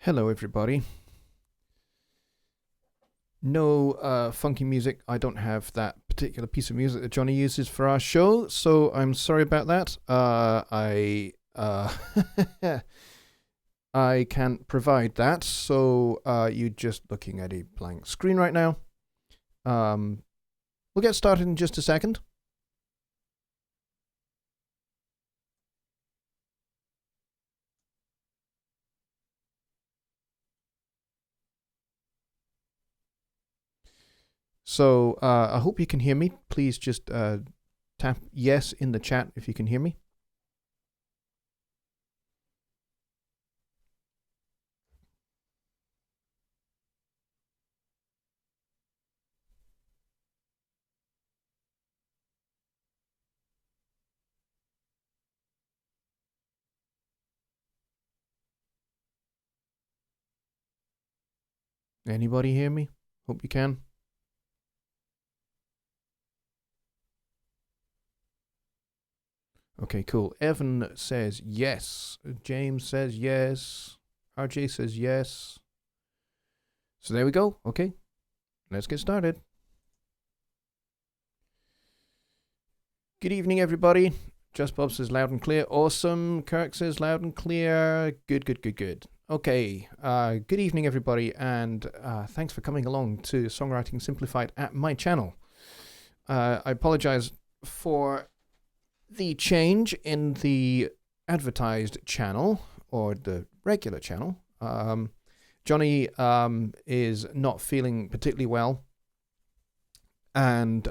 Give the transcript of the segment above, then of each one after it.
Hello, everybody. No funky music. I don't have that particular piece of music that Johnny uses for our show, so I'm sorry about that. I can't provide that, so you're just looking at a blank screen right now. We'll get started in just a second. So I hope you can hear me. Please just tap yes in the chat if you can hear me. Anybody hear me? Hope you can. Okay, cool. Evan says yes. James says yes. RJ says yes. So there we go. Okay, let's get started. Good evening, everybody. Just Bob says loud and clear. Awesome. Kirk says loud and clear. Good. Okay, good evening, everybody, and thanks for coming along to Songwriting Simplified at my channel. I apologize for the change in the advertised channel, or the regular channel. Johnny is not feeling particularly well and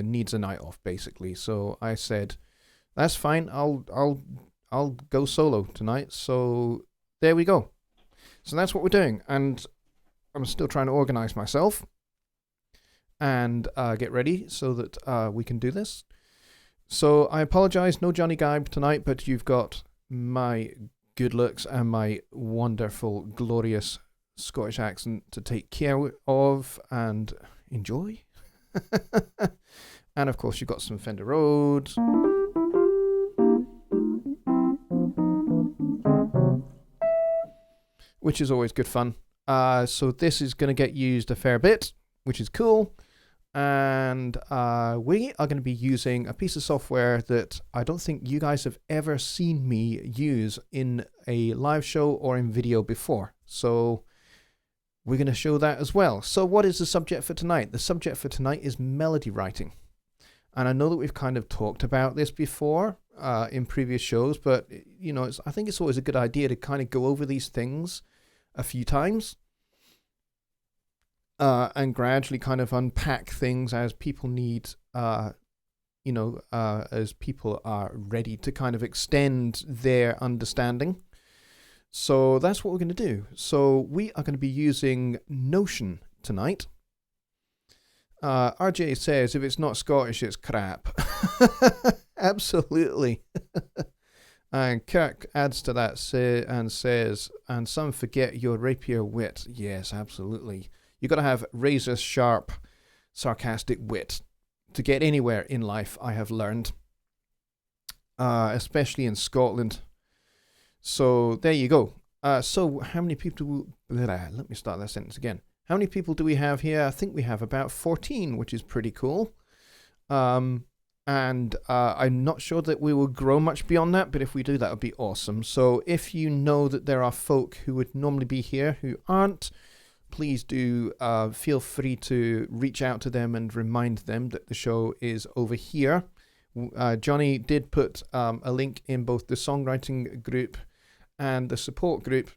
needs a night off, basically. So I said, that's fine. I'll go solo tonight. So there we go. So that's what we're doing, and I'm still trying to organize myself and get ready so that we can do this. So I apologize, no Johnny Gibe tonight, but you've got my good looks and my wonderful, glorious Scottish accent to take care of and enjoy. And of course, you've got some Fender Rhodes. Which is always good fun. So this is going to get used a fair bit, which is cool. And we are going to be using a piece of software that I don't think you guys have ever seen me use in a live show or in video before. So we're going to show that as well. So what is the subject for tonight? The subject for tonight is melody writing. And I know that we've kind of talked about this before in previous shows, but you know, I think it's always a good idea to kind of go over these things a few times. And gradually kind of unpack things as people need, as people are ready to kind of extend their understanding. So that's what we're going to do. So we are going to be using Notion tonight. RJ says, if it's not Scottish, it's crap. Absolutely. And Kirk adds to that and says, and some forget your rapier wit. Yes, absolutely. You've got to have razor sharp, sarcastic wit to get anywhere in life, I have learned, especially in Scotland. So there you go. So how many people let me start that sentence again. How many people do we have here? I think we have about 14, which is pretty cool. And I'm not sure that we will grow much beyond that, but if we do, that would be awesome. So if you know that there are folk who would normally be here who aren't, please do feel free to reach out to them and remind them that the show is over here. Johnny did put a link in both the songwriting group and the support group,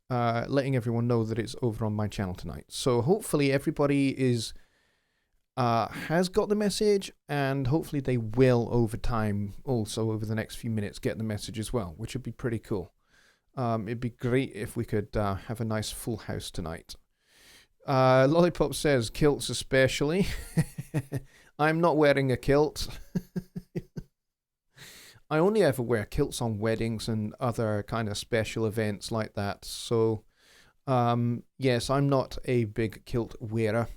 letting everyone know that it's over on my channel tonight. So hopefully everybody has got the message, and hopefully they will over time, also over the next few minutes, get the message as well, which would be pretty cool. It'd be great if we could have a nice full house tonight. Lollipop says, kilts especially. I'm not wearing a kilt. I only ever wear kilts on weddings and other kind of special events like that. So, yes, I'm not a big kilt wearer.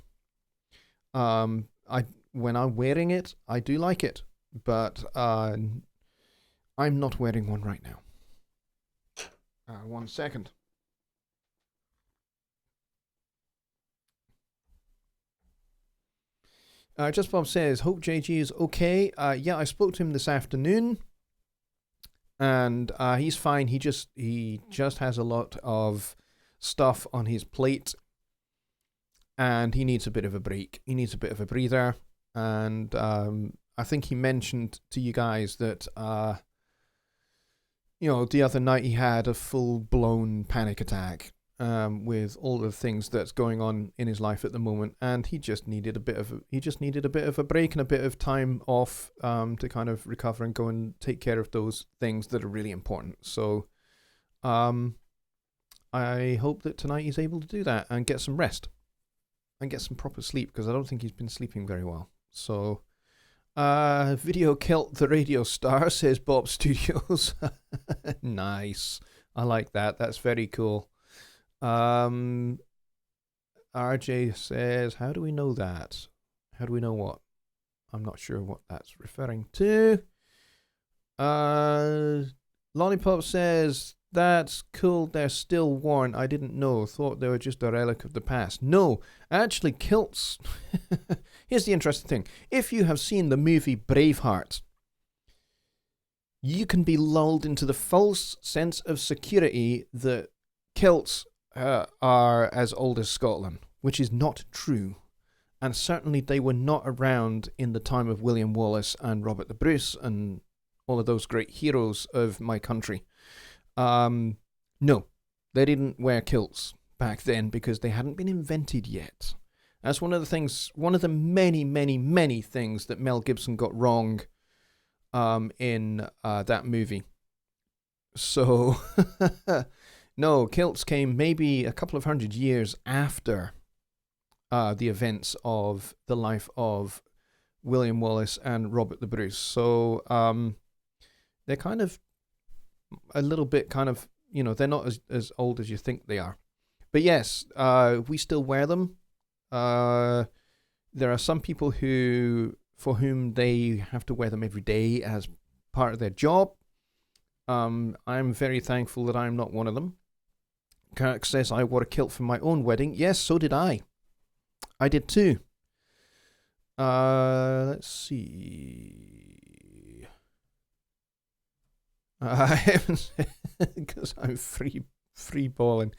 When I'm wearing it, I do like it, but I'm not wearing one right now. 1 second. Just Bob says, hope JG is okay. Yeah, I spoke to him this afternoon, and he's fine. He just has a lot of stuff on his plate, and he needs a bit of a break. He needs a bit of a breather, and I think he mentioned to you guys that the other night he had a full-blown panic attack. With all the things that's going on in his life at the moment, and he just needed a bit of a break and a bit of time off to kind of recover and go and take care of those things that are really important. So I hope that tonight he's able to do that and get some rest and get some proper sleep, because I don't think he's been sleeping very well. So Video Kilt the Radio Star, says Bob Studios. Nice. I like that. That's very cool. RJ says, how do we know that? How do we know what? I'm not sure what that's referring to. Lollipop says, that's cool, they're still worn. I didn't know. Thought they were just a relic of the past. No, actually kilts. Here's the interesting thing. If you have seen the movie Braveheart, you can be lulled into the false sense of security that kilts are as old as Scotland, which is not true. And certainly they were not around in the time of William Wallace and Robert the Bruce and all of those great heroes of my country. No, they didn't wear kilts back then because they hadn't been invented yet. That's one of the many, many, many things that Mel Gibson got wrong in that movie. So... No, kilts came maybe a couple of 100 years after the events of the life of William Wallace and Robert the Bruce. So they're kind of a little bit they're not as old as you think they are. But yes, we still wear them. There are some people for whom they have to wear them every day as part of their job. I'm very thankful that I'm not one of them. Kirk says, I wore a kilt for my own wedding. Yes, so did I. I did too. Let's see. I haven't, because I'm free balling.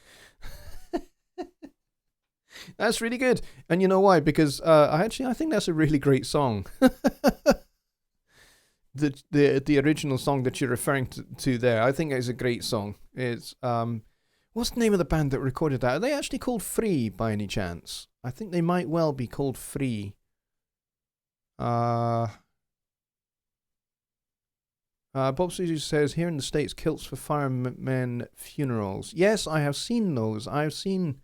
That's really good. And you know why? Because I think that's a really great song. The original song that you're referring to there, I think is a great song. It's what's the name of the band that recorded that? Are they actually called Free by any chance? I think they might well be called Free. Bob Susie says, here in the States, kilts for firemen funerals. Yes, I have seen those. I've seen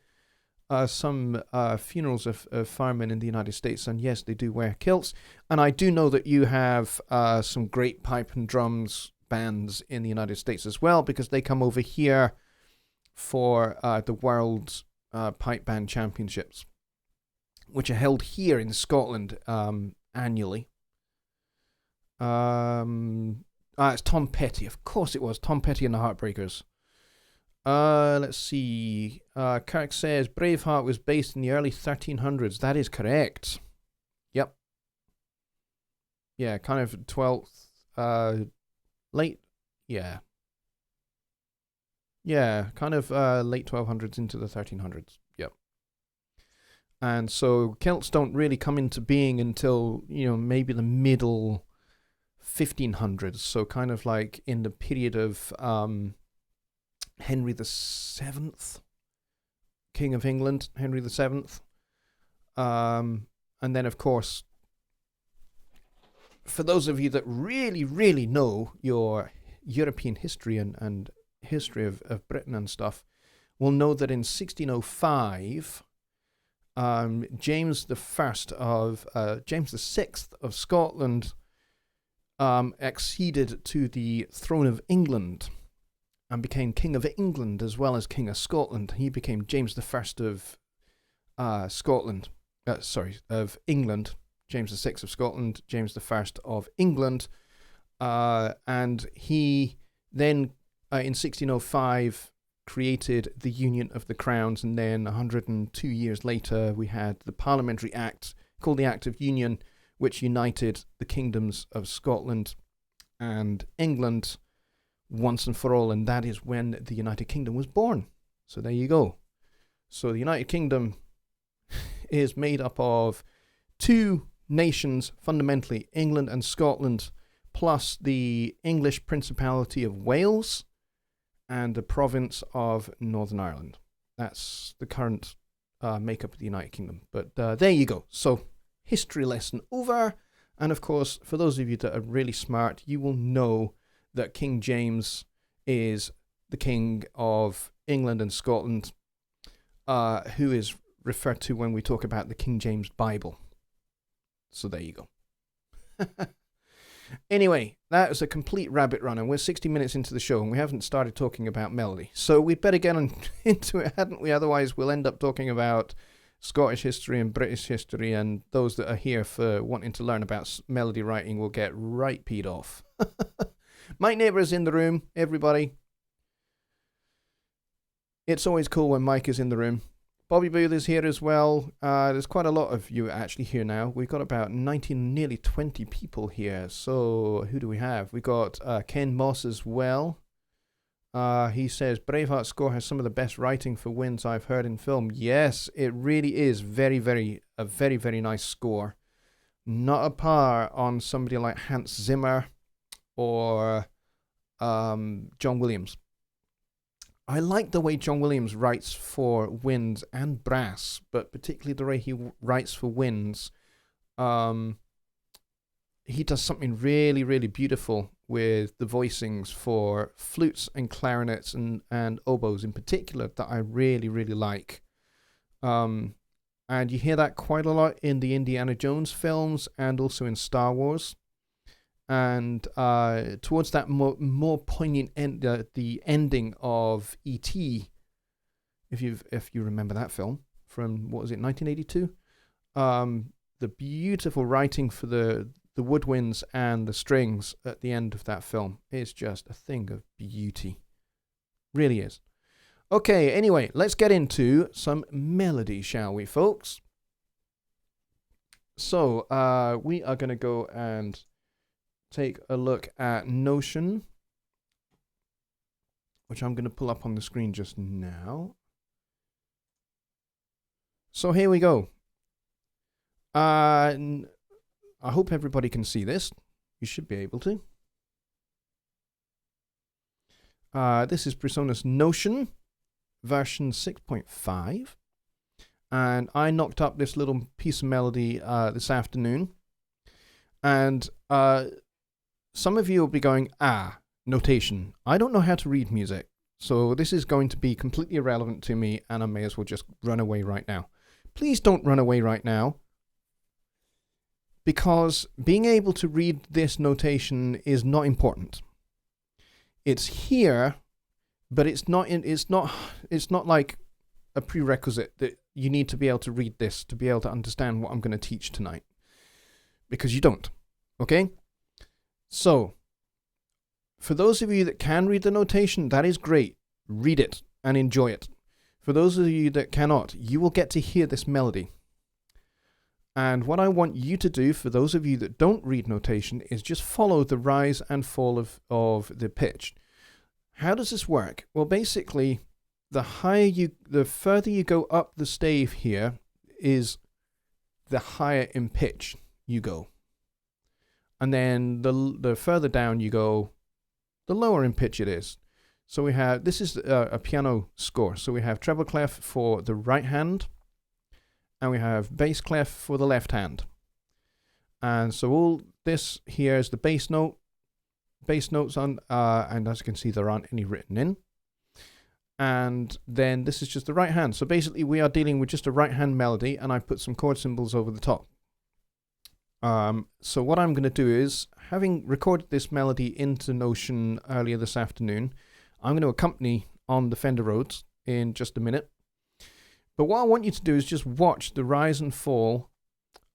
some funerals of firemen in the United States, and yes, they do wear kilts. And I do know that you have some great pipe and drums bands in the United States as well, because they come over here for the World Pipe Band Championships, which are held here in Scotland annually. It's Tom Petty. Of course it was. Tom Petty and the Heartbreakers. Let's see. Kirk says Braveheart was based in the early 1300s. That is correct. Yep. Yeah, kind of 12th, late. Yeah. Yeah, kind of late 1200s into the 1300s. Yep. And so kilts don't really come into being until, maybe the middle 1500s. So kind of like in the period of Henry the Seventh, King of England, Henry the Seventh. And then, of course, for those of you that really, really know your European history and history of Britain and stuff, will know that in 1605, James the Sixth of Scotland acceded to the throne of England and became King of England as well as King of Scotland. He became James the First of Scotland. Of England. James the Sixth of Scotland, James the First of England, and he then in 1605 created the Union of the Crowns, and then 102 years later we had the Parliamentary Act called the Act of Union, which united the kingdoms of Scotland and England once and for all, and that is when the United Kingdom was born. So there you go. So the United Kingdom is made up of two nations, fundamentally, England and Scotland, plus the English Principality of Wales and the province of Northern Ireland. That's the current makeup of the United Kingdom. But there you go. So history lesson over. And of course, for those of you that are really smart, you will know that King James is the King of England and Scotland, who is referred to when we talk about the King James Bible. So there you go. Anyway, that was a complete rabbit run, and we're 60 minutes into the show, and we haven't started talking about melody. So we'd better get into it, hadn't we? Otherwise, we'll end up talking about Scottish history and British history, and those that are here for wanting to learn about melody writing will get right peed off. My neighbour is in the room, everybody. It's always cool when Mike is in the room. Bobby Booth is here as well. There's quite a lot of you actually here now. We've got about 19, nearly 20 people here. So who do we have? We've got Ken Moss as well. He says, Braveheart's score has some of the best writing for winds I've heard in film. Yes, it really is a very, very nice score. Not a par on somebody like Hans Zimmer or John Williams. I like the way John Williams writes for winds and brass, but particularly the way he writes for winds. He does something really, really beautiful with the voicings for flutes and clarinets and oboes in particular that I really, really like. And you hear that quite a lot in the Indiana Jones films and also in Star Wars. And towards that more poignant end, the ending of E.T., if you remember that film from, what was it, 1982? The beautiful writing for the woodwinds and the strings at the end of that film is just a thing of beauty. Really is. Okay, anyway, let's get into some melody, shall we, folks? So we are going to go and take a look at Notion, which I'm going to pull up on the screen just now. So here we go. I hope everybody can see this. You should be able to. This is PreSonus Notion version 6.5. And I knocked up this little piece of melody this afternoon. And some of you will be going, notation. I don't know how to read music. So this is going to be completely irrelevant to me, and I may as well just run away right now. Please don't run away right now, because being able to read this notation is not important. It's here, but it's not like a prerequisite that you need to be able to read this to be able to understand what I'm going to teach tonight, because you don't. Okay? So, for those of you that can read the notation, that is great. Read it and enjoy it. For those of you that cannot, you will get to hear this melody. And what I want you to do, for those of you that don't read notation, is just follow the rise and fall of the pitch. How does this work? Well, basically, the further you go up the stave here is the higher in pitch you go. And then the further down you go, the lower in pitch it is. So we have, this is a piano score. So we have treble clef for the right hand, and we have bass clef for the left hand. And so all this here is the bass note. Bass notes on, and as you can see, there aren't any written in. And then this is just the right hand. So basically we are dealing with just a right hand melody, and I put some chord symbols over the top. So what I'm going to do is, having recorded this melody into Notion earlier this afternoon, I'm going to accompany on the Fender Rhodes in just a minute. But what I want you to do is just watch the rise and fall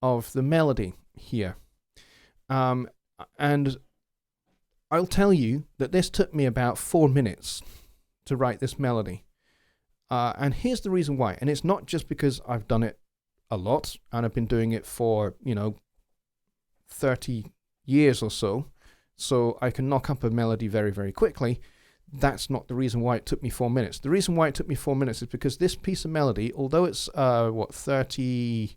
of the melody here. And I'll tell you that this took me about 4 minutes to write this melody. And here's the reason why. And it's not just because I've done it a lot, and I've been doing it for, 30 years or so I can knock up a melody very, very quickly. That's not the reason why it took me 4 minutes. The reason why it took me 4 minutes is because this piece of melody, although it's 30,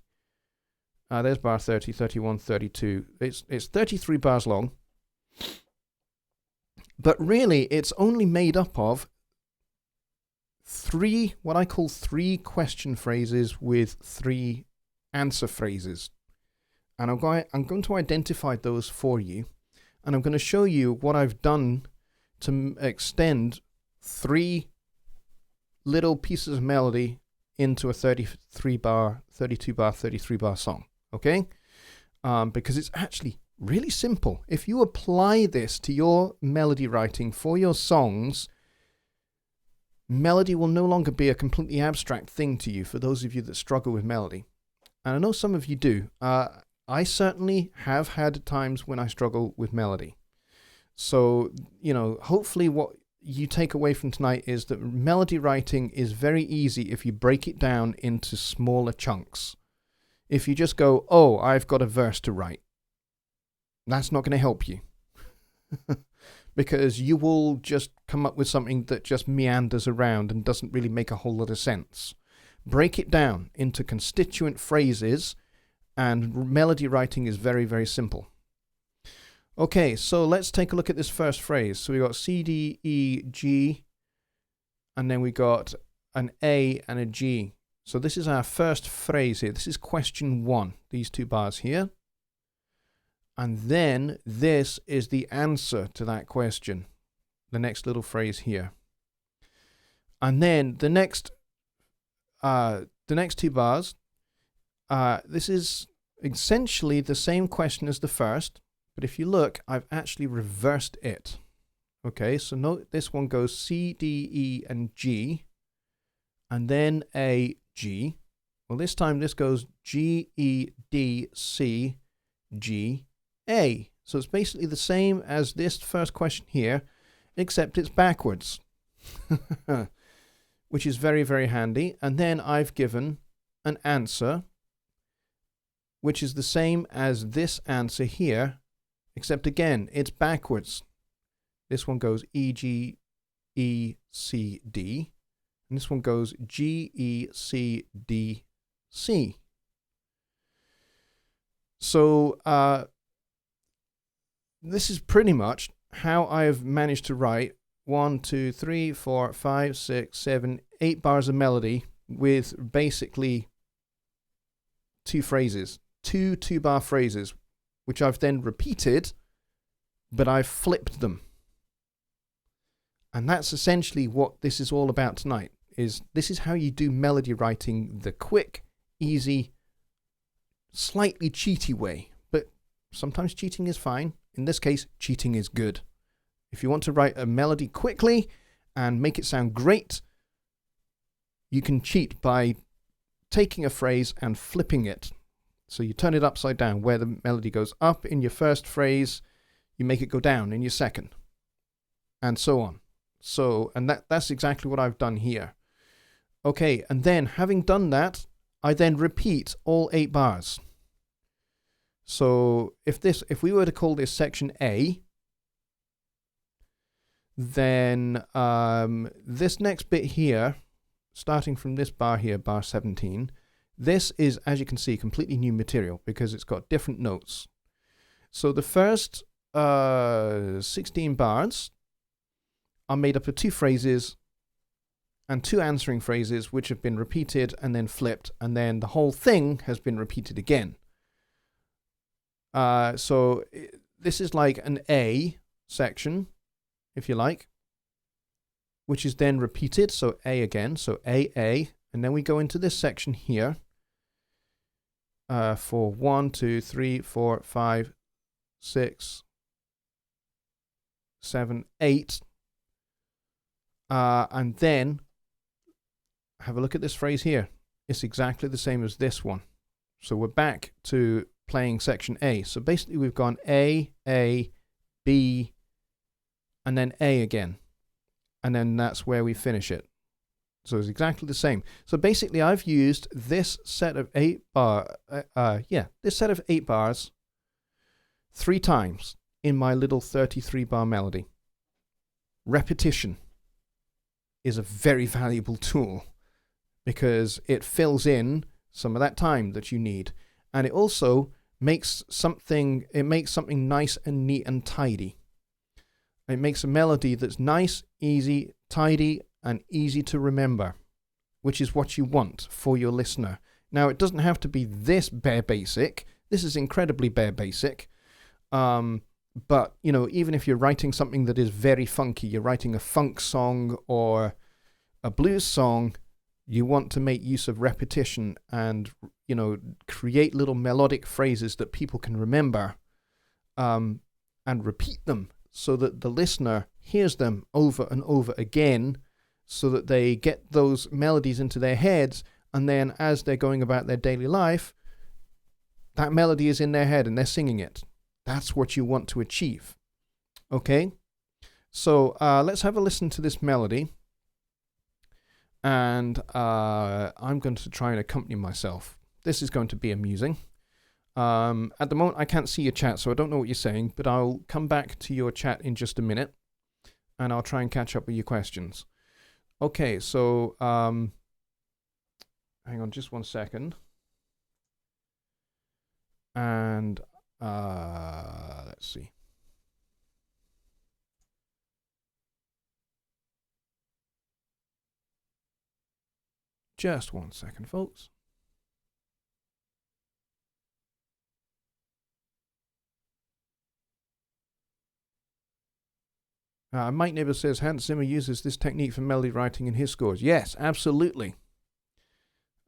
there's bar 30, 31, 32, it's 33 bars long, but really it's only made up of what I call three question phrases with three answer phrases. And I'm going to identify those for you, and I'm going to show you what I've done to extend three little pieces of melody into a 33 bar, 32 bar, 33 bar song, okay? Because it's actually really simple. If you apply this to your melody writing for your songs, melody will no longer be a completely abstract thing to you, for those of you that struggle with melody. And I know some of you do. I certainly have had times when I struggle with melody. So, hopefully what you take away from tonight is that melody writing is very easy if you break it down into smaller chunks. If you just go, oh, I've got a verse to write, that's not going to help you. Because you will just come up with something that just meanders around and doesn't really make a whole lot of sense. Break it down into constituent phrases, and melody writing is very, very simple. Okay, so let's take a look at this first phrase. So we got C, D, E, G, and then we got an A and a G. So this is our first phrase here. This is question 1, these 2 bars here. And then this is the answer to that question, the next little phrase here. And then the next 2 bars, this is essentially the same question as the first, but if you look, I've actually reversed it. Okay, so note this one goes C, D, E, and G, and then A, G. Well, this time this goes G, E, D, C, G, A. So it's basically the same as this first question here, except it's backwards, which is very, very handy. And then I've given an answer, which is the same as this answer here, except again, it's backwards. This one goes E, G, E, C, D. And this one goes G, E, C, D, C. So this is pretty much how I have managed to write 1, 2, 3, 4, 5, 6, 7, 8 bars of melody with basically 2 phrases. 2 2-bar phrases, which I've then repeated, but I've flipped them. And that's essentially what this is all about tonight. This is how you do melody writing the quick, easy, slightly cheaty way. But sometimes cheating is fine. In this case, cheating is good. If you want to write a melody quickly and make it sound great, you can cheat by taking a phrase and flipping it. So you turn it upside down. Where the melody goes up in your first phrase, you make it go down in your second, and so on. And that's exactly what I've done here. Okay, and then having done that, I then repeat all 8 bars. So if we were to call this section A, then this next bit here, starting from this bar here, bar 17, this is, as you can see, completely new material because it's got different notes. So the first 16 bars are made up of 2 phrases and 2 answering phrases which have been repeated and then flipped, and then the whole thing has been repeated again. So this is like an A section, if you like, which is then repeated. So A again, so A, and then we go into this section here for 1, 2, 3, 4, 5, 6, 7, 8. And then have a look at this phrase here. It's exactly the same as this one. So we're back to playing section A. So basically we've gone A, B, and then A again. And then that's where we finish it. So it's exactly the same. So basically, I've used this set of 8 bars 3 times in my little 33-bar melody. Repetition is a very valuable tool because it fills in some of that time that you need, and it also makes something nice and neat and tidy. It makes a melody that's nice, easy, tidy, and easy to remember, which is what you want for your listener. Now, it doesn't have to be this bare basic. This is incredibly bare basic. But, even if you're writing something that is very funky, you're writing a funk song or a blues song, you want to make use of repetition and, create little melodic phrases that people can remember, and repeat them so that the listener hears them over and over again, so that they get those melodies into their heads, and then as they're going about their daily life, that melody is in their head and they're singing it. That's what you want to achieve. Okay? So let's have a listen to this melody, and I'm going to try and accompany myself. This is going to be amusing. At the moment, I can't see your chat, so I don't know what you're saying, but I'll come back to your chat in just a minute, and I'll try and catch up with your questions. Okay, so hang on just one second. And let's see. Just 1 second, folks. Mike Nibber says Hans Zimmer uses this technique for melody writing in his scores. Yes, absolutely.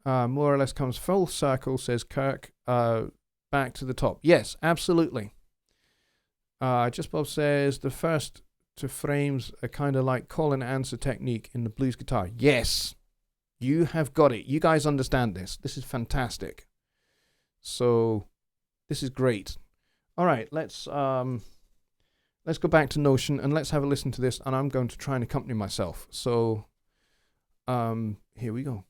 More or less comes full circle, says Kirk. Back to the top. Yes, absolutely. Just Bob says the first to frames are kind of like call and answer technique in the blues guitar. Yes, you have got it. You guys understand this. This is fantastic. So this is great. All right, let's go back to Notion and let's have a listen to this, and I'm going to try and accompany myself. So here we go.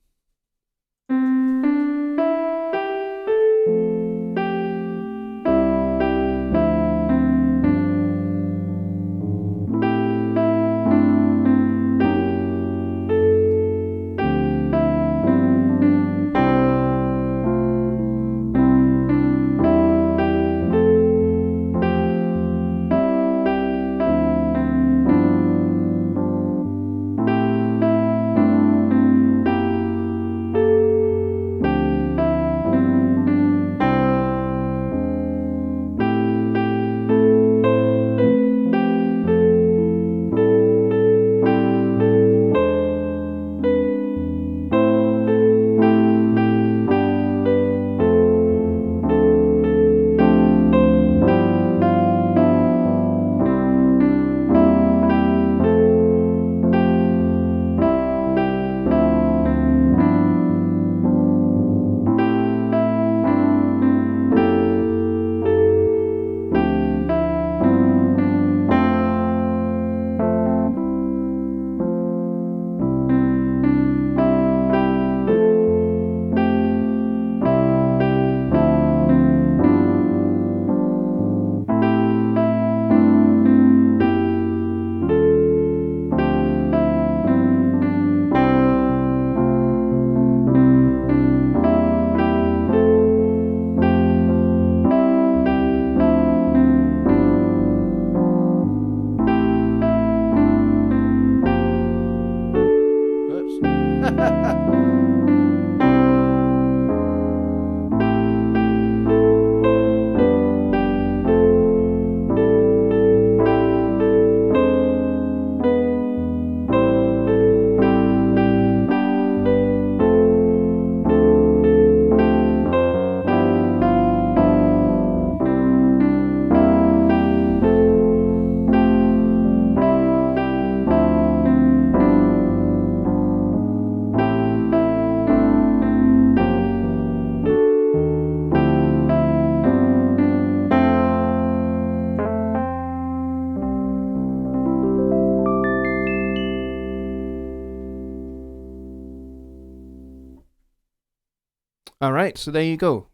All right, so there you go.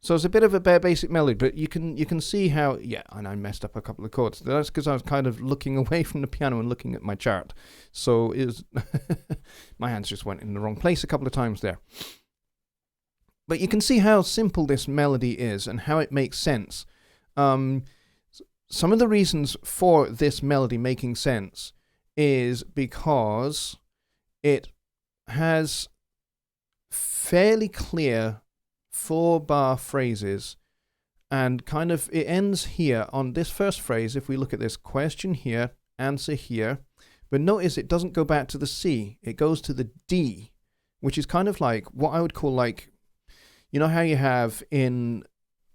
So it's a bit of a bare basic melody, but you can see how, yeah, and I messed up a couple of chords. That's because I was kind of looking away from the piano and looking at my chart. So it was my hands just went in the wrong place a couple of times there. But you can see how simple this melody is and how it makes sense. Some of the reasons for this melody making sense is because it has fairly clear 4-bar phrases, and kind of it ends here on this first phrase. If we look at this, question here, answer here, but notice it doesn't go back to the C, it goes to the D, which is kind of like what I would call like, you know how you have in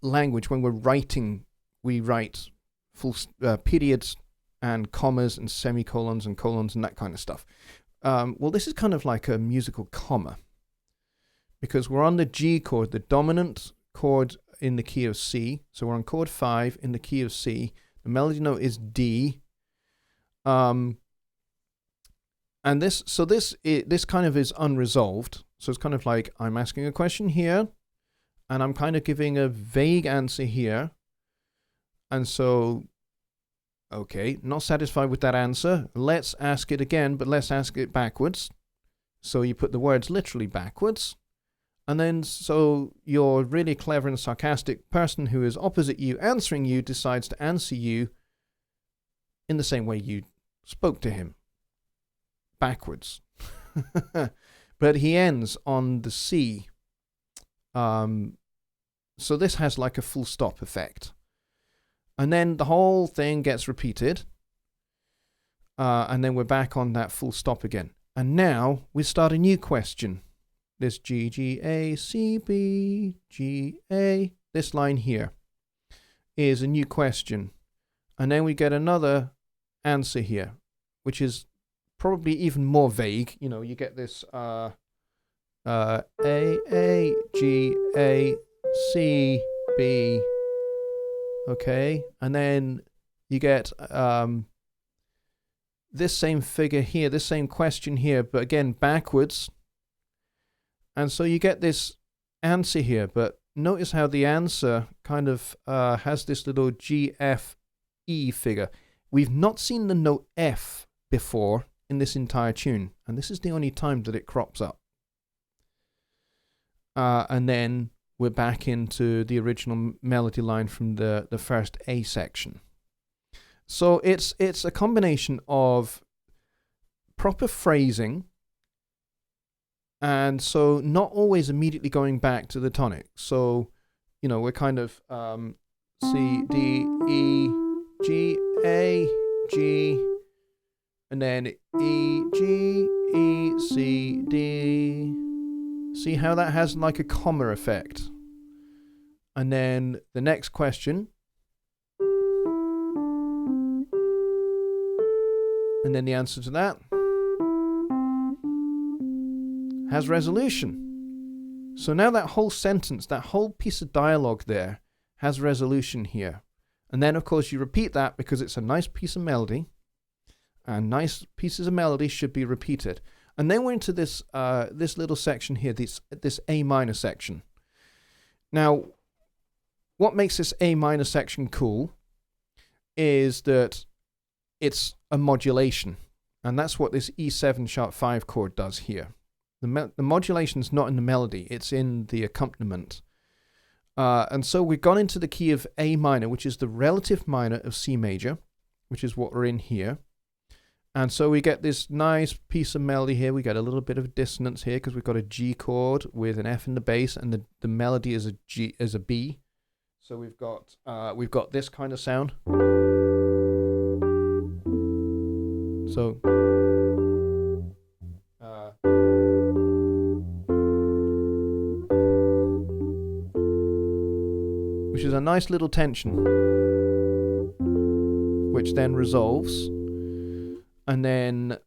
language when we're writing, we write full periods and commas and semicolons and colons and that kind of stuff. Well, this is kind of like a musical comma, because we're on the G chord, the dominant chord in the key of C. So we're on chord 5 in the key of C. The melody note is D. And this kind of is unresolved. So it's kind of like I'm asking a question here, and I'm kind of giving a vague answer here. And so, okay, not satisfied with that answer. Let's ask it again, but let's ask it backwards. So you put the words literally backwards. And then, so your really clever and sarcastic person who is opposite you answering you decides to answer you in the same way you spoke to him. Backwards. But he ends on the C. So this has like a full stop effect. And then the whole thing gets repeated. And then we're back on that full stop again. And now we start a new question. This G, G, A, C, B, G, A. This line here is a new question. And then we get another answer here, which is probably even more vague. You know, you get this A, G, A, C, B. Okay. And then you get this same figure here, this same question here, but again, backwards. And so you get this answer here, but notice how the answer kind of has this little G, F, E figure. We've not seen the note F before in this entire tune, and this is the only time that it crops up. And then we're back into the original melody line from the first A section. So it's a combination of proper phrasing, and so not always immediately going back to the tonic. So, you know, we're kind of C, D, E, G, A, G, and then E, G, E, C, D. See how that has like a comma effect? And then the next question. And then the answer to that has resolution. So now that whole sentence, that whole piece of dialogue there has resolution here. And then, of course, you repeat that because it's a nice piece of melody. And nice pieces of melody should be repeated. And then we're into this this little section here, this A minor section. Now, what makes this A minor section cool is that it's a modulation. And that's what this E7 sharp 5 chord does here. The modulation's not in the melody, it's in the accompaniment. And so we've gone into the key of A minor, which is the relative minor of C major, which is what we're in here. And so we get this nice piece of melody here. We get a little bit of dissonance here because we've got a G chord with an F in the bass, and the melody is a B. So we've got this kind of sound. So which is a nice little tension, which then resolves, and then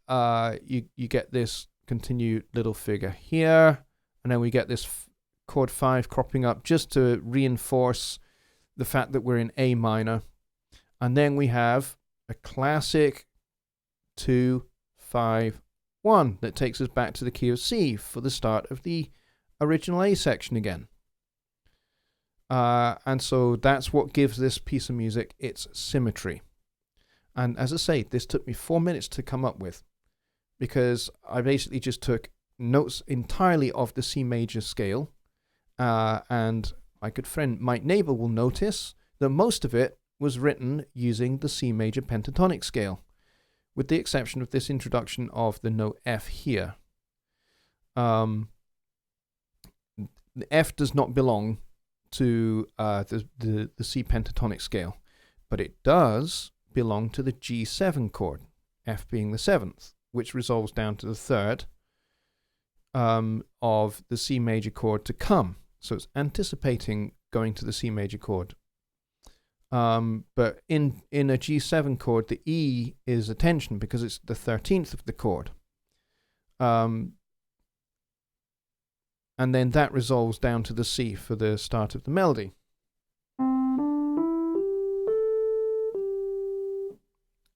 you get this continued little figure here, and then we get this chord 5 cropping up just to reinforce the fact that we're in A minor, and then we have a classic 2, 5, 1 that takes us back to the key of C for the start of the original A section again. And so that's what gives this piece of music its symmetry. And as I say, this took me 4 minutes to come up with, because I basically just took notes entirely of the C major scale, and my good friend Mike Neighbor will notice that most of it was written using the C major pentatonic scale, with the exception of this introduction of the note F here. The F does not belong to the C pentatonic scale, but it does belong to the G7 chord, F being the 7th, which resolves down to the 3rd of the C major chord to come. So it's anticipating going to the C major chord. But in a G7 chord, the E is a tension because it's the 13th of the chord. And then that resolves down to the C for the start of the melody.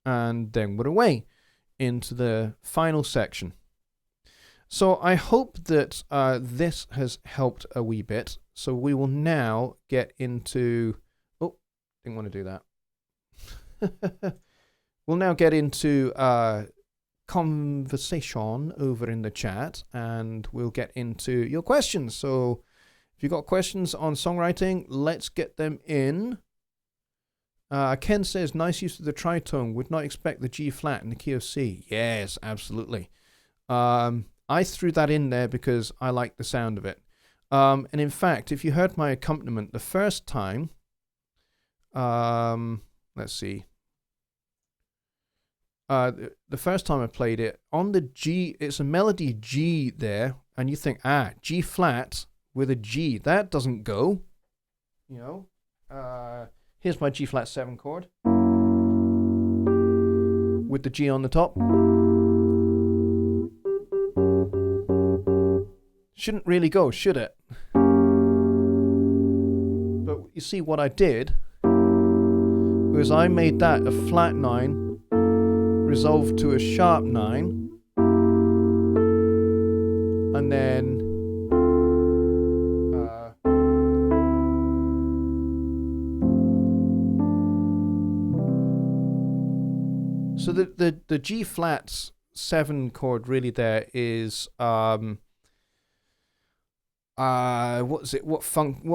And then we're away into the final section. So I hope that this has helped a wee bit. So we will now get into... Oh, didn't want to do that. We'll now get into conversation over in the chat, and we'll get into your questions. So if you've got questions on songwriting, let's get them in. Ken says, nice use of the tritone. Would not expect the G flat in the key of C. Yes, absolutely. I threw that in there because I like the sound of it. And in fact, if you heard my accompaniment the first time, let's see. The first time I played it, on the G, it's a melody G there, and you think, G flat with a G, that doesn't go. You know, here's my G flat 7 chord with the G on the top. Shouldn't really go, should it? But you see what I did was I made that a flat 9 resolved to a sharp 9, and then so the G flat 7 chord really there is what is it? What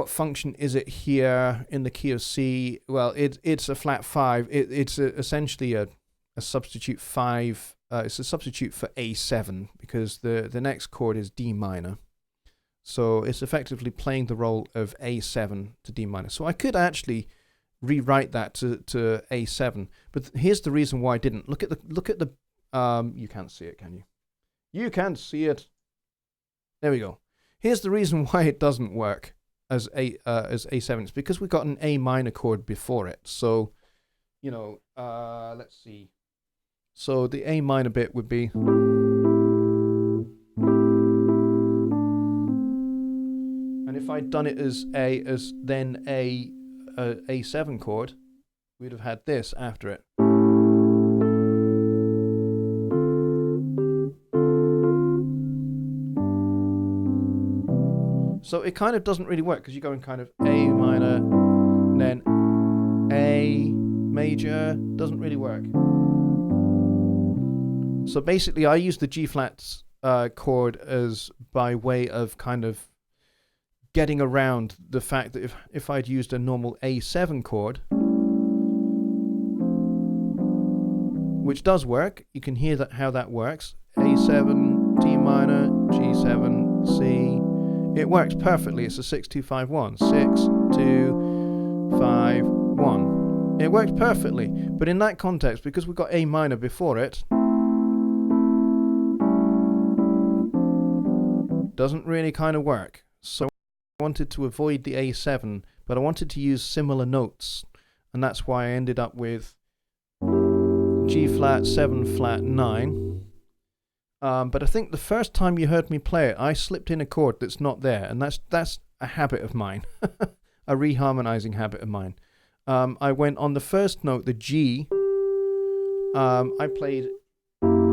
function is it here in the key of C? Well, it's a flat 5. It's essentially a substitute 5. It's a substitute for A7 because the next chord is D minor. So it's effectively playing the role of A7 to D minor. So I could actually rewrite that to A7, but here's the reason why I didn't. Look at the you can't see it, can you? You can't see it. There we go. Here's the reason why it doesn't work as A7. It's because we've got an A minor chord before it. So, you know, let's see. So the A minor bit would be, and if I'd done it as then a A7 chord, we'd have had this after it. So it kind of doesn't really work because you're going kind of A minor, and then A major, doesn't really work. So basically I use the G flat chord as by way of kind of getting around the fact that if I'd used a normal A7 chord, which does work, you can hear that how that works. A7, D minor, G7, C. It works perfectly. It's a 6-2-5-1. 6-2-5-1. It works perfectly. But in that context, because we've got A minor before it, doesn't really kind of work. So I wanted to avoid the A7, but I wanted to use similar notes. And that's why I ended up with G flat, 7 flat, 9. But I think the first time you heard me play it, I slipped in a chord that's not there, and that's a habit of mine, a reharmonizing habit of mine. I went on the first note, the G. I played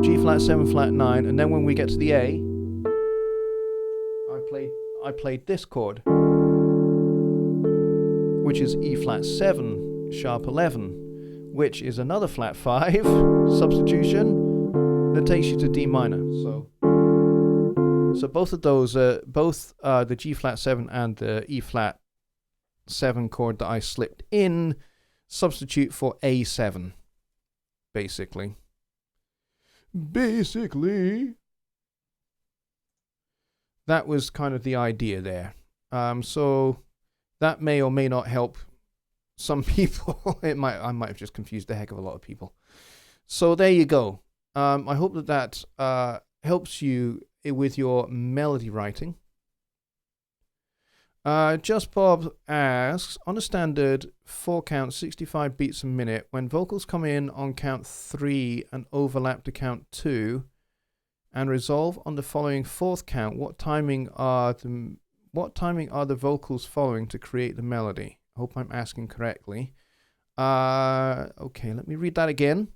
G flat, 7 flat, 9, and then when we get to the A, I played this chord, which is E flat 7, sharp 11, which is another flat 5 substitution that takes you to D minor. So both of those, the G flat 7 and the E flat 7 chord that I slipped in, substitute for A7, basically. That was kind of the idea there. So that may or may not help some people. I might have just confused the heck of a lot of people. So there you go. I hope that helps you with your melody writing. Just Bob asks, on a standard 4 count, 65 beats a minute, when vocals come in on count 3 and overlap to count 2 and resolve on the following 4th count, what timing are the vocals following to create the melody? I hope I'm asking correctly. Okay, let me read that again.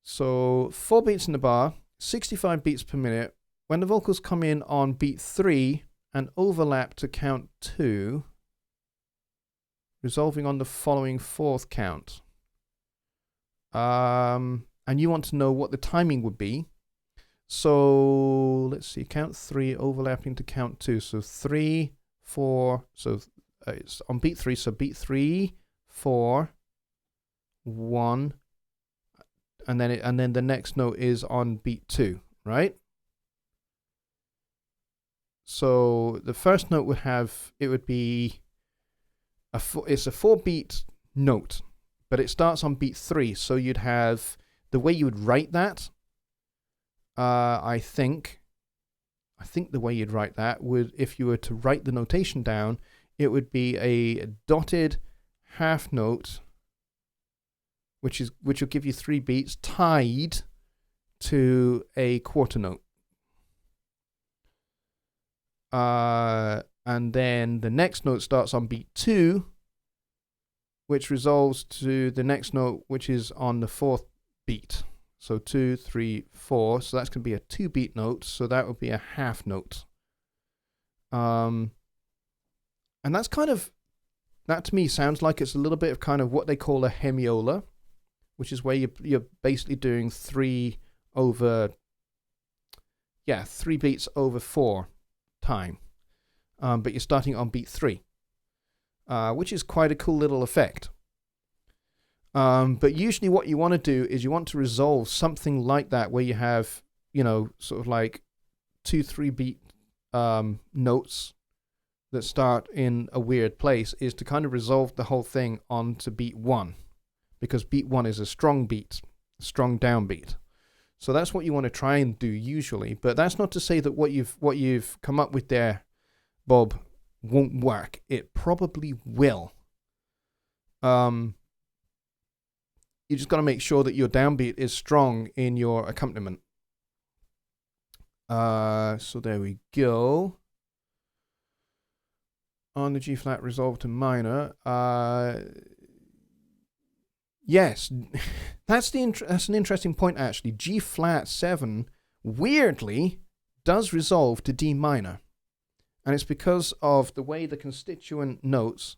So 4 beats in the bar, 65 beats per minute. When the vocals come in on beat 3 and overlap to count 2, resolving on the following 4th count. And you want to know what the timing would be. So let's see, count 3 overlapping to count 2. So 3, 4, so it's on beat 3. So beat 3, 4, 1, and then the next note is on beat 2, right? So the first note would be it's a 4-beat note, but it starts on beat 3. So you'd have the way you would write that. I think the way you'd write that would, if you were to write the notation down, it would be a dotted half note, which will give you 3 beats tied to a quarter note. And then the next note starts on beat 2, which resolves to the next note, which is on the 4th beat. So 2, 3, 4. So that's going to be a 2-beat note. So that would be a half note. And that's that to me sounds like it's a little bit of kind of what they call a hemiola, which is where you're basically doing 3 beats over 4 time. But you're starting on beat 3, which is quite a cool little effect. But usually what you want to do is you want to resolve something like that, where you have, sort of like 2, 3 beat notes that start in a weird place, is to kind of resolve the whole thing onto beat 1, because beat 1 is a strong beat, strong downbeat. So that's what you want to try and do usually. But that's not to say that what you've come up with there, Bob, won't work. It probably will. You just got to make sure that your downbeat is strong in your accompaniment. So there we go. On the G flat resolve to minor. Yes, that's an interesting point actually. G flat 7 weirdly does resolve to D minor, and it's because of the way the constituent notes.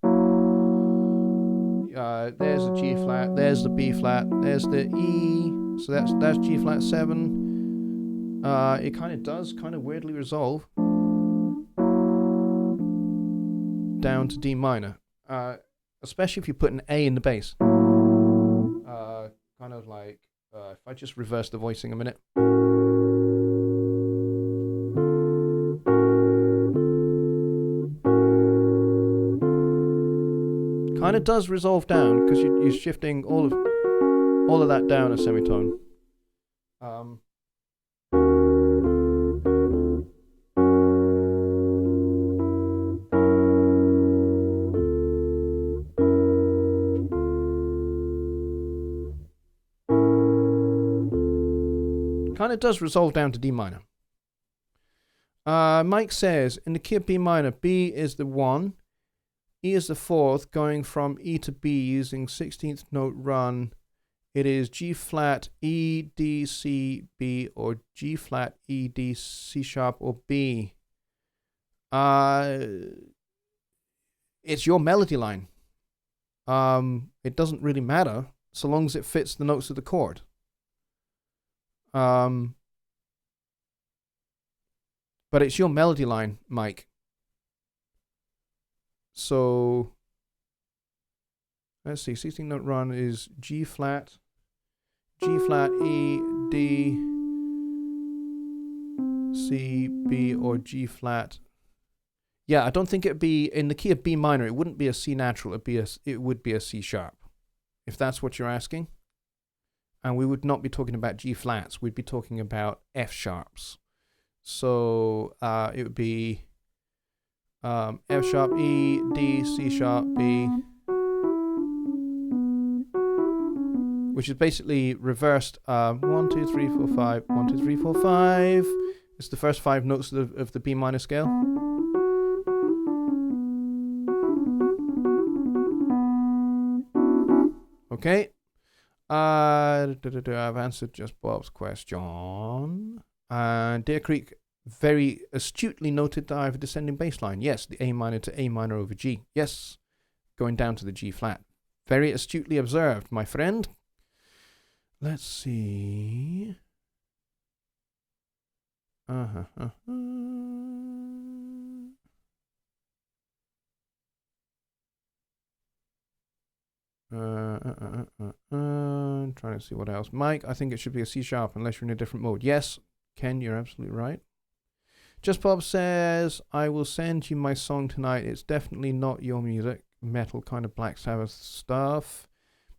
There's the G flat, there's the B flat, there's the E. So that's G flat 7. It kind of does weirdly resolve down to D minor, especially if you put an A in the bass. Kind of like, if I just reverse the voicing a minute. Kind of does resolve down, because you're shifting all of that down a semitone. Kind of does resolve down to D minor. Mike says, in the key of B minor, B is the 1, E is the 4th, going from E to B using 16th note run It is G flat, E, D, C, B, or G flat, E, D, C sharp, or B. It's your melody line. It doesn't really matter so long as it fits the notes of the chord. But it's your melody line, Mike. So let's see, 16-note run is G flat, E, D, C, B, or G flat. Yeah, I don't think it'd be in the key of B minor. It wouldn't be a C natural. It would be a C sharp, if that's what you're asking. And we would not be talking about G flats. We'd be talking about F sharps. So it would be F sharp, E, D, C sharp, B, which is basically reversed 1, 2, 3, 4, 5, 1, 2, 3, 4, 5. It's the first 5 notes of the B minor scale. Okay. I've answered just Bob's question. Deer Creek very astutely noted that I have a descending bass line. Yes, the A minor to A minor over G. Yes, going down to the G flat. Very astutely observed, my friend. Let's see. Trying to see what else. Mike, I think it should be a C sharp unless you're in a different mode. Yes, Ken, you're absolutely right. Just Bob says, I will send you my song tonight. It's definitely not your music. Metal kind of Black Sabbath stuff.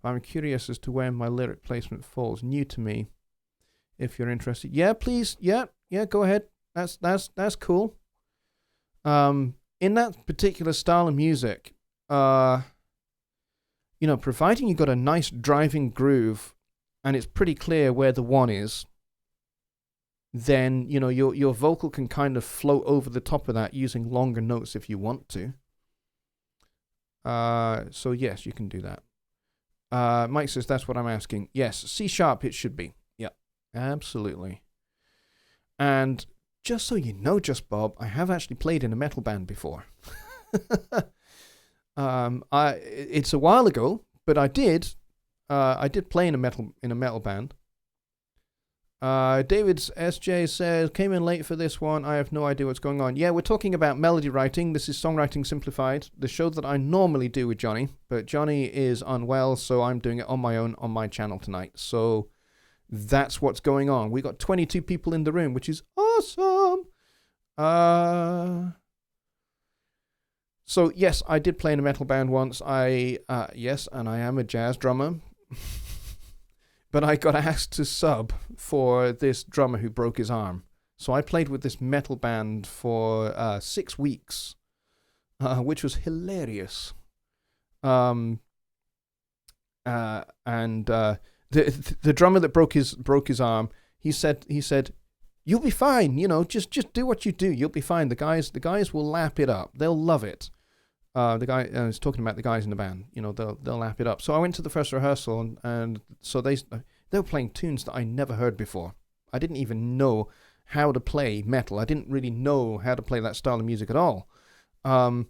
I'm curious as to where my lyric placement falls. New to me. If you're interested. Yeah, please. Yeah, go ahead. That's cool. In that particular style of music, providing you got a nice driving groove and it's pretty clear where the one is, then, your vocal can kind of float over the top of that using longer notes if you want to. So yes, you can do that. Mike says, that's what I'm asking. Yes, C sharp it should be. Yeah, absolutely. And just so you know, Just Bob, I have actually played in a metal band before. It's a while ago, but I did play in a metal band. David's SJ says, came in late for this one. I have no idea what's going on. Yeah, we're talking about melody writing. This is Songwriting Simplified, the show that I normally do with Jonny, but Jonny is unwell, so I'm doing it on my own on my channel tonight. So that's what's going on. We got 22 people in the room, which is awesome. So yes, I did play in a metal band once. Yes, and I am a jazz drummer. But I got asked to sub for this drummer who broke his arm. So I played with this metal band for 6 weeks, which was hilarious. The drummer that broke his arm, he said, "You'll be fine. Just do what you do. You'll be fine. The guys will lap it up. They'll love it." The guy I was talking about the guys in the band, they'll lap it up. So I went to the first rehearsal, and so they were playing tunes that I never heard before. I didn't even know how to play metal. I didn't really know how to play that style of music at all. And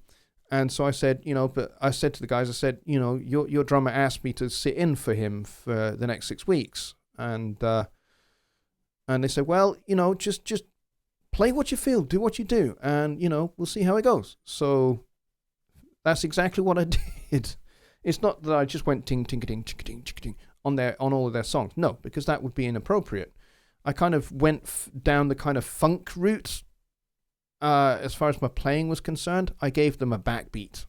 so I said, but I said to the guys, your drummer asked me to sit in for him for the next 6 weeks, and they said, well, just play what you feel, do what you do, and we'll see how it goes. So that's exactly what I did. It's not that I just went ting ting ting ting ting ting on all of their songs. No, because that would be inappropriate. I kind of went down the kind of funk route. As far as my playing was concerned, I gave them a backbeat.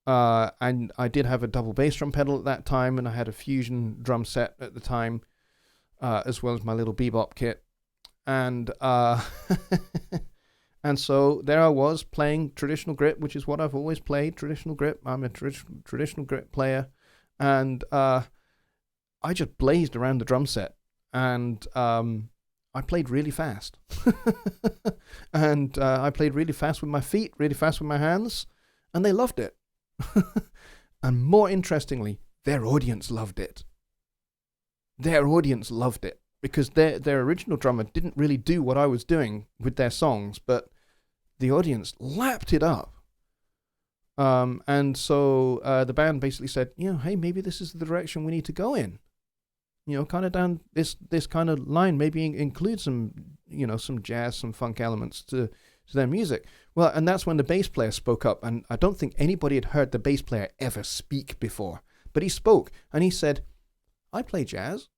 And I did have a double bass drum pedal at that time, and I had a fusion drum set at the time, as well as my little bebop kit. And and so there I was playing traditional grip, which is what I've always played, traditional grip. I'm a traditional grip player. And I just blazed around the drum set. And I played really fast. And I played really fast with my feet, really fast with my hands. And they loved it. And more interestingly, their audience loved it. their audience loved it because their original drummer didn't really do what I was doing with their songs, but the audience lapped it up. And so the band basically said, hey, maybe this is the direction we need to go in. Kind of down this kind of line, maybe include some, some jazz, some funk elements to their music. Well, and that's when the bass player spoke up, and I don't think anybody had heard the bass player ever speak before. But he spoke, and he said, I play jazz.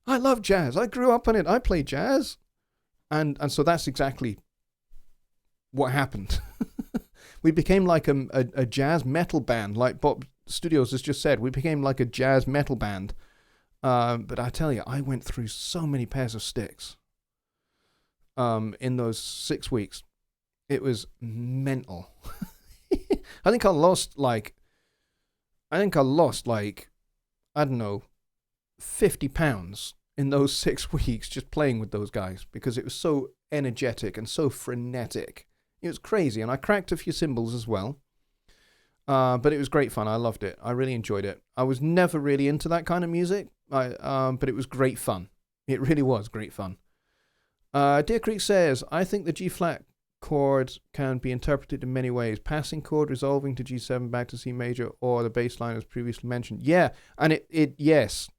I love jazz. I grew up on it. I play jazz. And so that's exactly what happened. We became like a jazz metal band, like Bob Studios has just said. We became like a jazz metal band. But I tell you, I went through so many pairs of sticks in those 6 weeks. It was mental. I think I lost like, I don't know, 50 pounds in those 6 weeks just playing with those guys because it was so energetic and so frenetic. It was crazy, and I cracked a few cymbals as well. But it was great fun. I loved it. I really enjoyed it. I was never really into that kind of music, but it was great fun. It really was great fun. Deer Creek says, I think the G-flat chord can be interpreted in many ways. Passing chord, resolving to G7 back to C major, or the bass line as previously mentioned. Yeah, and yes.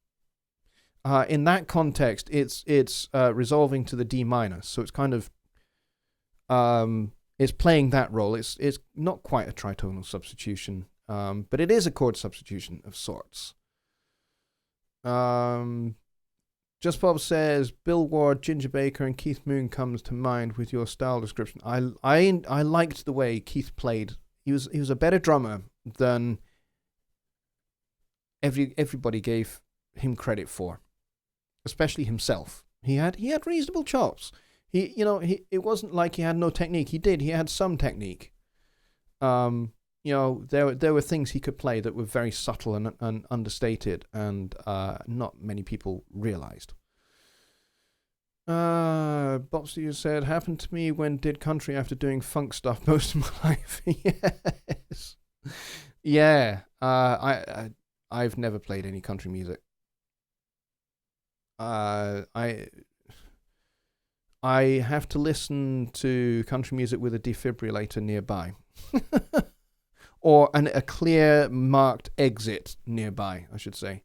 In that context, it's resolving to the D minor. So it's kind of... it's playing that role. It's not quite a tritonal substitution, but it is a chord substitution of sorts. Just Bob says, Bill Ward, Ginger Baker, and Keith Moon comes to mind with your style description. I liked the way Keith played. He was a better drummer than everybody gave him credit for, especially himself. He had reasonable chops. It wasn't like he had no technique. He had some technique. There were things he could play that were very subtle and understated, and not many people realized. Bob Studio said, happened to me when did country after doing funk stuff most of my life. Yes. Yeah. I've never played any country music. I have to listen to country music with a defibrillator nearby. Or a clear marked exit nearby, I should say.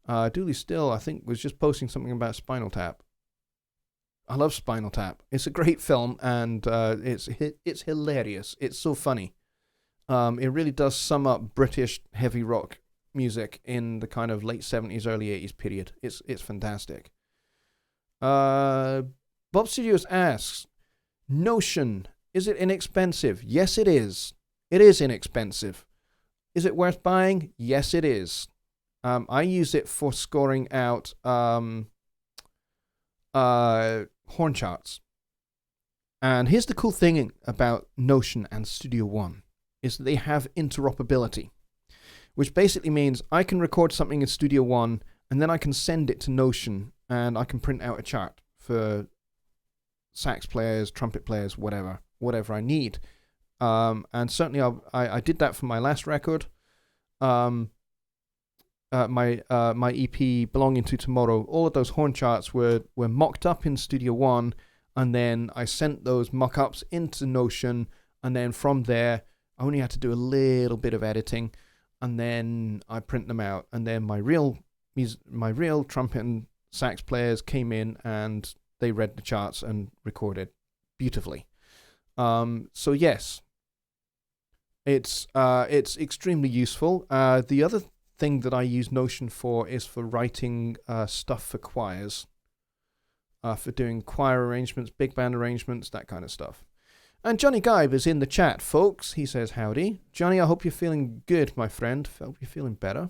Dooley Still, I think, was just posting something about Spinal Tap. I love Spinal Tap. It's a great film, and it's hilarious. It's so funny. It really does sum up British heavy rock music in the kind of late 70s, early 80s period. It's fantastic. Bob Studios asks, Notion, is it inexpensive? Yes, it is. It is inexpensive. Is it worth buying? Yes, it is. I use it for scoring out horn charts. And here's the cool thing about Notion and Studio One, is that they have interoperability, which basically means I can record something in Studio One, and then I can send it to Notion, and I can print out a chart for sax players, trumpet players, whatever I need. And certainly I did that for my last record. My EP, Belonging to Tomorrow, all of those horn charts were mocked up in Studio One, and then I sent those mock-ups into Notion, and then from there I only had to do a little bit of editing, and then I print them out, and then my real trumpet and sax players came in and they read the charts and recorded beautifully. So yes, it's extremely useful. The other thing that I use Notion for is for writing stuff for choirs, for doing choir arrangements, big band arrangements, that kind of stuff. And Johnny Gibe is in the chat, folks. He says, howdy. Johnny, I hope you're feeling good, my friend. I hope you're feeling better.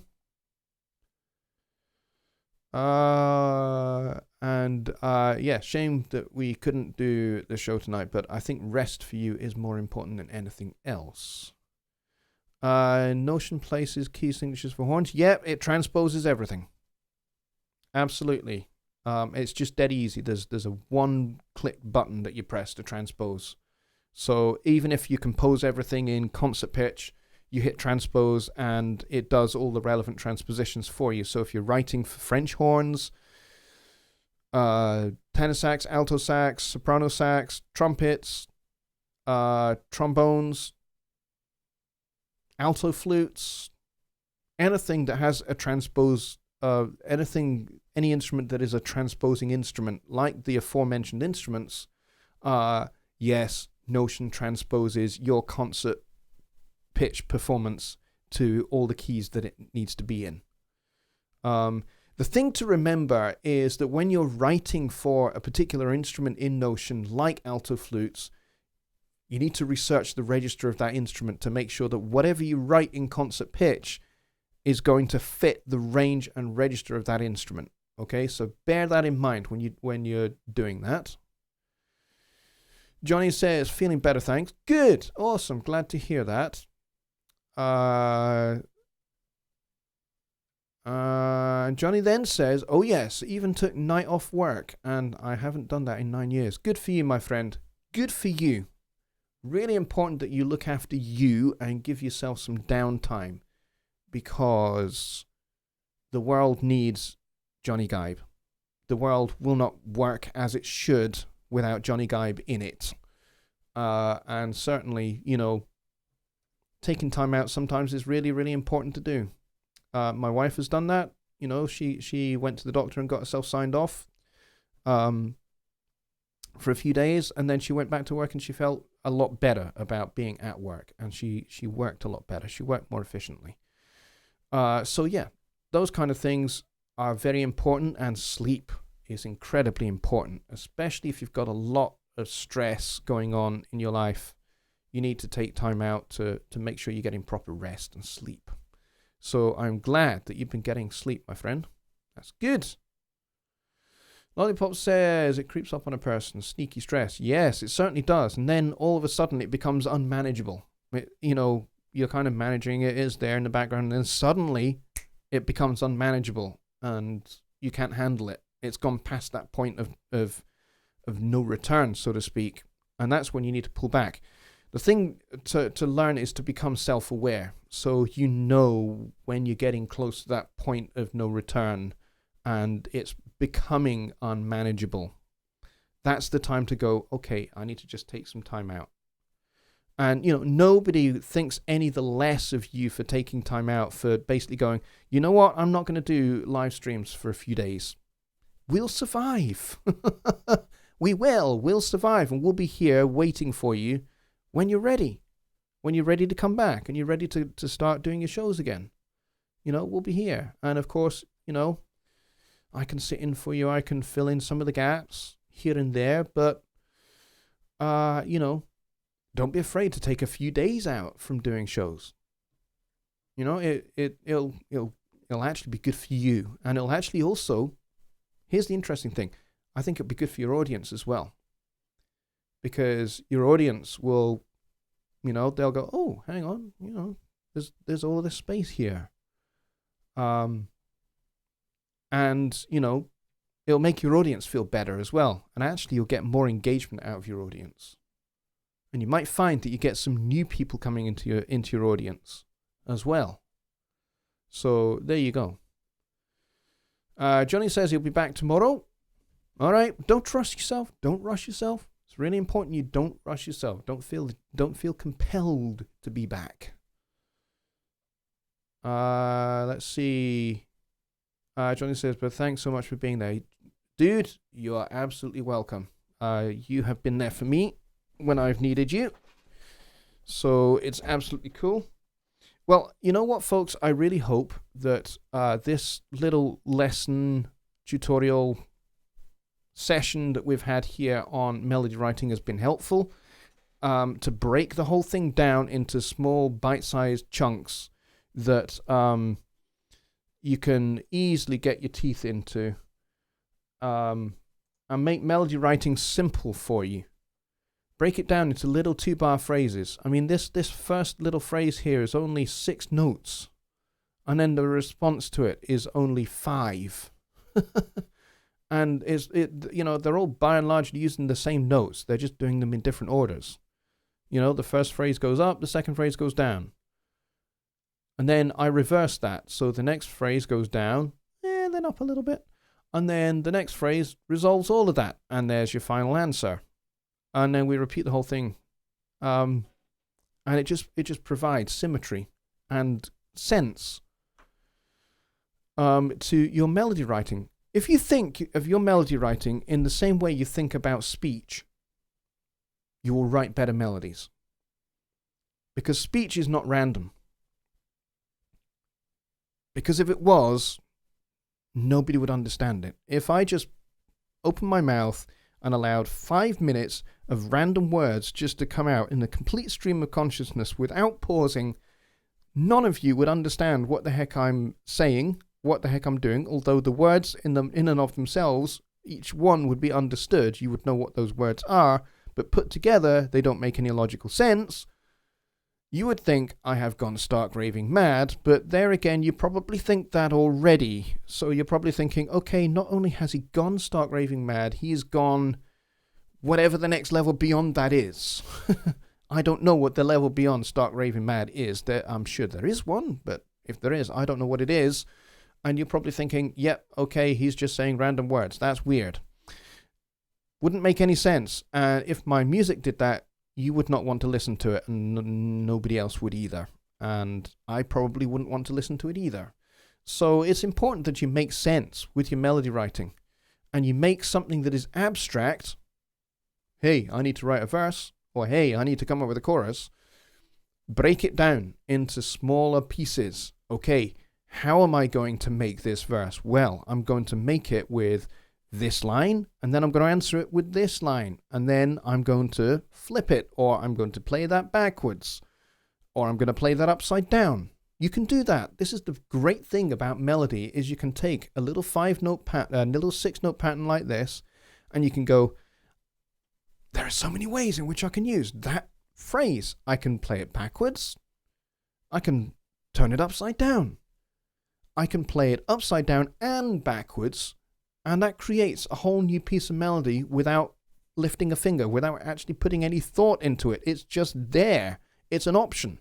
Yeah, shame that we couldn't do the show tonight, but I think rest for you is more important than anything else. Notion places key signatures for horns. Yep, it transposes everything. Absolutely. It's just dead easy. There's a one-click button that you press to transpose. So even if you compose everything in concert pitch, you hit transpose and it does all the relevant transpositions for you. So if you're writing for French horns, tenor sax, alto sax, soprano sax, trumpets, trombones, alto flutes, anything that has a transpose, any instrument that is a transposing instrument, like the aforementioned instruments, yes, Notion transposes your concert pitch performance to all the keys that it needs to be in. The thing to remember is that when you're writing for a particular instrument in Notion, like alto flutes, you need to research the register of that instrument to make sure that whatever you write in concert pitch is going to fit the range and register of that instrument. Okay, so bear that in mind when you're doing that. Johnny says, feeling better, thanks. Good, awesome, glad to hear that. Johnny then says, oh yes, even took night off work, and I haven't done that in 9 years. Good for you, my friend. Good for you. Really important that you look after you and give yourself some downtime, because the world needs Johnny Gibe. The world will not work as it should without Johnny Gibe in it. And certainly, taking time out sometimes is really, really important to do. My wife has done that. She went to the doctor and got herself signed off for a few days, and then she went back to work and she felt a lot better about being at work, and she worked a lot better. She worked more efficiently. So yeah, those kind of things are very important, and sleep is incredibly important, especially if you've got a lot of stress going on in your life. You need to take time out to make sure you're getting proper rest and sleep. So I'm glad that you've been getting sleep, my friend. That's good. Lollipop says it creeps up on a person. Sneaky stress. Yes, it certainly does. And then all of a sudden it becomes unmanageable. You're kind of managing it, is there in the background, and then suddenly it becomes unmanageable and you can't handle it. It's gone past that point of no return, so to speak. And that's when you need to pull back. The thing to learn is to become self-aware. So you know when you're getting close to that point of no return and it's becoming unmanageable. That's the time to go, okay, I need to just take some time out. And, nobody thinks any the less of you for taking time out, for basically going, you know what, I'm not going to do live streams for a few days. We'll survive. We'll survive, and we'll be here waiting for you when you're ready. When you're ready to come back and you're ready to start doing your shows again. We'll be here. And of course, I can sit in for you. I can fill in some of the gaps here and there, but, don't be afraid to take a few days out from doing shows. It'll actually be good for you. And it'll actually also, here's the interesting thing, I think it'll be good for your audience as well. Because your audience will, they'll go, oh, hang on, there's all this space here. And, it'll make your audience feel better as well. And actually you'll get more engagement out of your audience. And you might find that you get some new people coming into your audience as well. So there you go. Johnny says he'll be back tomorrow. All right, don't trust yourself. Don't rush yourself. It's really important you don't rush yourself. Don't feel compelled to be back. Let's see. Johnny says, but thanks so much for being there. Dude, you are absolutely welcome. You have been there for me when I've needed you. So it's absolutely cool. Well, you know what, folks? I really hope that this little lesson tutorial session that we've had here on melody writing has been helpful to break the whole thing down into small bite-sized chunks that you can easily get your teeth into and make melody writing simple for you. Break it down into little 2-bar phrases. I mean, this first little phrase here is only 6 notes, and then the response to it is only 5. And they're all by and large using the same notes. They're just doing them in different orders. The first phrase goes up, the second phrase goes down. And then I reverse that. So the next phrase goes down, then up a little bit. And then the next phrase resolves all of that. And there's your final answer. And then we repeat the whole thing. And it just provides symmetry and sense to your melody writing. If you think of your melody writing in the same way you think about speech, you will write better melodies. Because speech is not random. Because if it was, nobody would understand it. If I just opened my mouth and allowed 5 minutes of random words just to come out in a complete stream of consciousness without pausing, none of you would understand what the heck I'm saying, what the heck I'm doing, although the words in and of themselves, each one would be understood. You would know what those words are, but put together, they don't make any logical sense. You would think I have gone stark raving mad, but there again, you probably think that already. So you're probably thinking, okay, not only has he gone stark raving mad, he's gone whatever the next level beyond that is. I don't know what the level beyond stark raving mad is. I'm sure there is one, but if there is, I don't know what it is. And you're probably thinking, yep, okay, he's just saying random words. That's weird. Wouldn't make any sense. If my music did that, you would not want to listen to it, and nobody else would either. And I probably wouldn't want to listen to it either. So it's important that you make sense with your melody writing. And you make something that is abstract. Hey, I need to write a verse. Or hey, I need to come up with a chorus. Break it down into smaller pieces. Okay, how am I going to make this verse? Well, I'm going to make it with this line, and then I'm going to answer it with this line, and then I'm going to flip it, or I'm going to play that backwards, or I'm going to play that upside down. You can do that. This is the great thing about melody, is you can take a little 5-note pattern, a little 6-note pattern like this, and you can go, there are so many ways in which I can use that phrase. I can play it backwards. I can turn it upside down. I can play it upside down and backwards. And that creates a whole new piece of melody without lifting a finger, without actually putting any thought into it. It's just there. It's an option.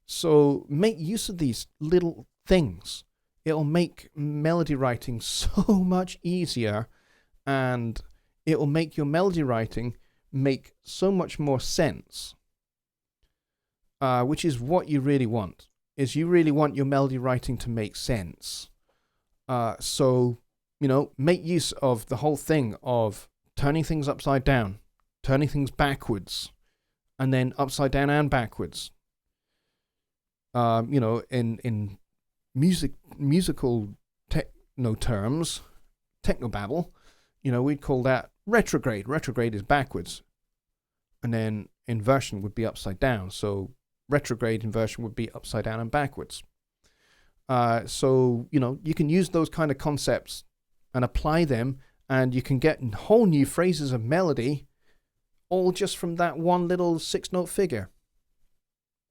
So make use of these little things. It'll make melody writing so much easier, and it'll make your melody writing make so much more sense, which is what you really want, is you really want your melody writing to make sense. So make use of the whole thing of turning things upside down, turning things backwards, and then upside down and backwards. In musical techno terms, technobabble, we'd call that retrograde. Retrograde is backwards. And then inversion would be upside down. So retrograde inversion would be upside down and backwards. So you can use those kind of concepts and apply them, and you can get whole new phrases of melody all just from that one little 6-note figure.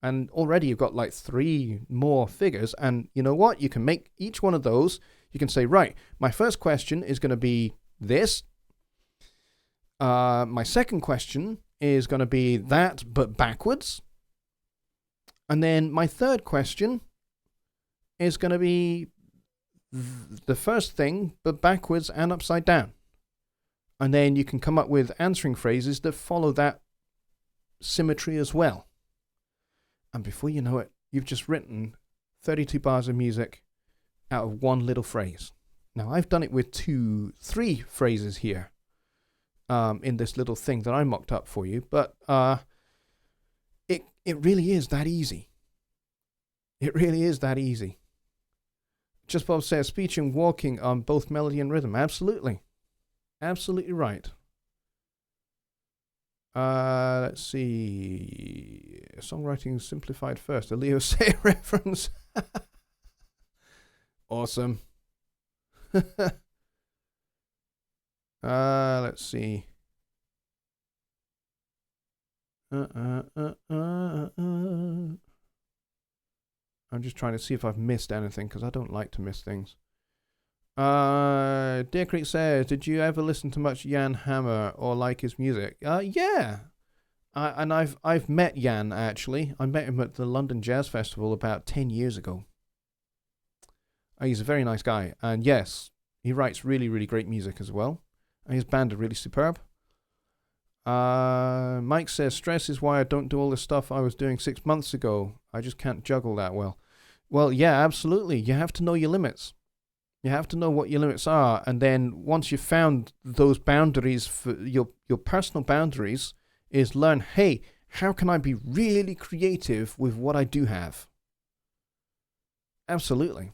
And already you've got like 3 more figures, and you know what? You can make each one of those. You can say, right, my first question is going to be this. My second question is going to be that, but backwards. And then my third question is going to be the first thing, but backwards and upside down. And then you can come up with answering phrases that follow that symmetry as well. And before you know it, you've just written 32 bars of music out of one little phrase. Now, I've done it with 3 phrases here in this little thing that I mocked up for you, but it really is that easy. It really is that easy. Just Bob says, speech and walking on both melody and rhythm. Absolutely. Absolutely right. Let's see. Songwriting Simplified first. A Leo Say reference. Awesome. Let's see. I'm just trying to see if I've missed anything, because I don't like to miss things. Deer Creek says, did you ever listen to much Jan Hammer or like his music? Yeah. And I've met Jan, actually. I met him at the London Jazz Festival about 10 years ago. He's a very nice guy. And yes, he writes really, really great music as well. And his band are really superb. Mike says, stress is why I don't do all the stuff I was doing 6 months ago. I just can't juggle that well. Well, yeah, absolutely. You have to know your limits. You have to know what your limits are. And then once you've found those boundaries, for your personal boundaries, is learn, hey, how can I be really creative with what I do have? Absolutely.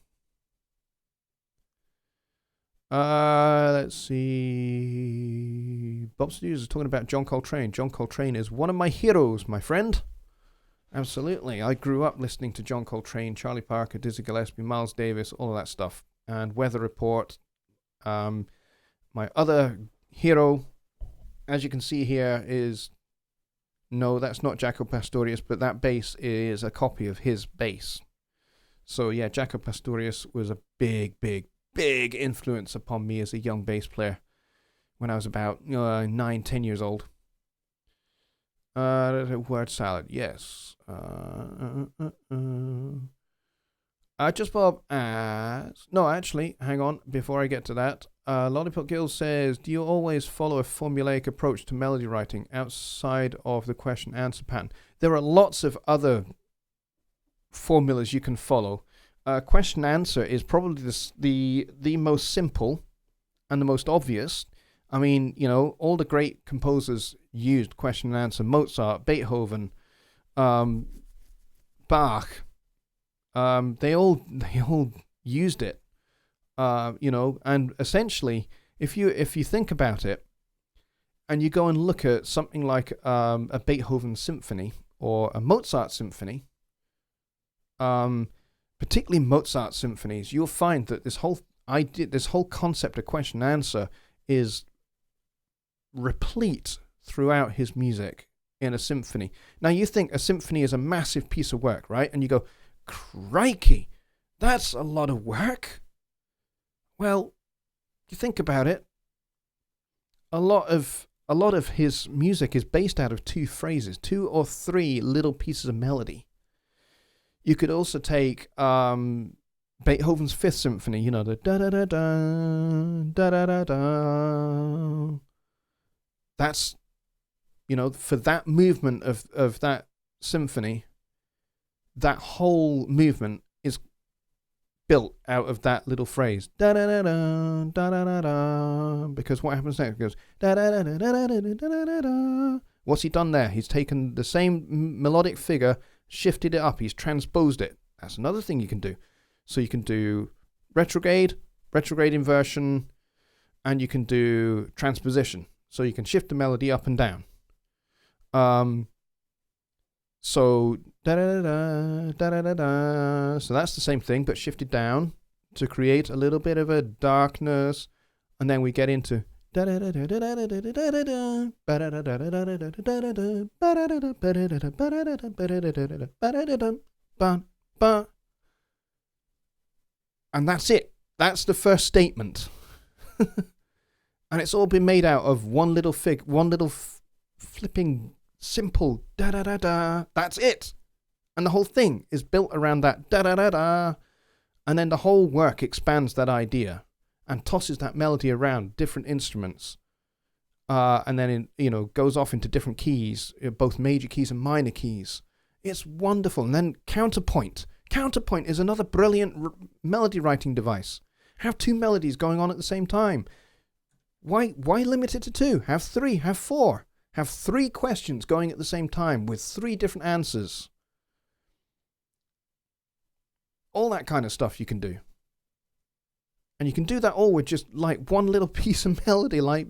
Let's see. Bob Studios is talking about John Coltrane. John Coltrane is one of my heroes, my friend. Absolutely. I grew up listening to John Coltrane, Charlie Parker, Dizzy Gillespie, Miles Davis, all of that stuff. And Weather Report. My other hero, as you can see here, is... No, that's not Jaco Pastorius, but that bass is a copy of his bass. So yeah, Jaco Pastorius was a big, big, big influence upon me as a young bass player when I was about 9, 10 years old. Word salad, yes. Just Bob asks... No, actually, hang on, before I get to that. Lollipop Gill says, do you always follow a formulaic approach to melody writing outside of the question-answer pattern? There are lots of other formulas you can follow. Question-answer is probably the most simple and the most obvious. I mean, all the great composers used question-and-answer. Mozart, Beethoven, Bach. They all used it. And essentially, if you think about it, and you go and look at something like a Beethoven symphony or a Mozart symphony, particularly Mozart symphonies, you'll find that this whole concept of question and answer is replete throughout his music in a symphony. Now, you think a symphony is a massive piece of work, right? And you go, crikey, that's a lot of work. Well, you think about it, a lot of his music is based out of 2 phrases, 2 or 3 little pieces of melody. You could also take Beethoven's 5th Symphony, the da-da-da-da, da-da-da-da. That's, for that movement of that symphony, that whole movement is built out of that little phrase, da-da-da-da, da-da-da-da, because what happens next? It goes, da-da-da-da-da-da-da-da-da. What's he done there? He's taken the same melodic figure, shifted it up, he's transposed it. That's another thing you can do. So you can do retrograde inversion, and you can do transposition. So you can shift the melody up and down. So da-da-da-da, da-da-da-da. So that's the same thing, but shifted down to create a little bit of a darkness. And then we get into and that's it. That's the first statement. And it's all been made out of one little flipping simple da-da-da-da. That's it. And the whole thing is built around that da-da-da-da. And then the whole work expands that idea and tosses that melody around different instruments. And then, goes off into different keys, both major keys and minor keys. It's wonderful. And then counterpoint. Counterpoint is another brilliant melody writing device. Have 2 melodies going on at the same time. Why limit it to 2? Have 3, have 4. Have 3 questions going at the same time with 3 different answers. All that kind of stuff you can do. And you can do that all with just like one little piece of melody, like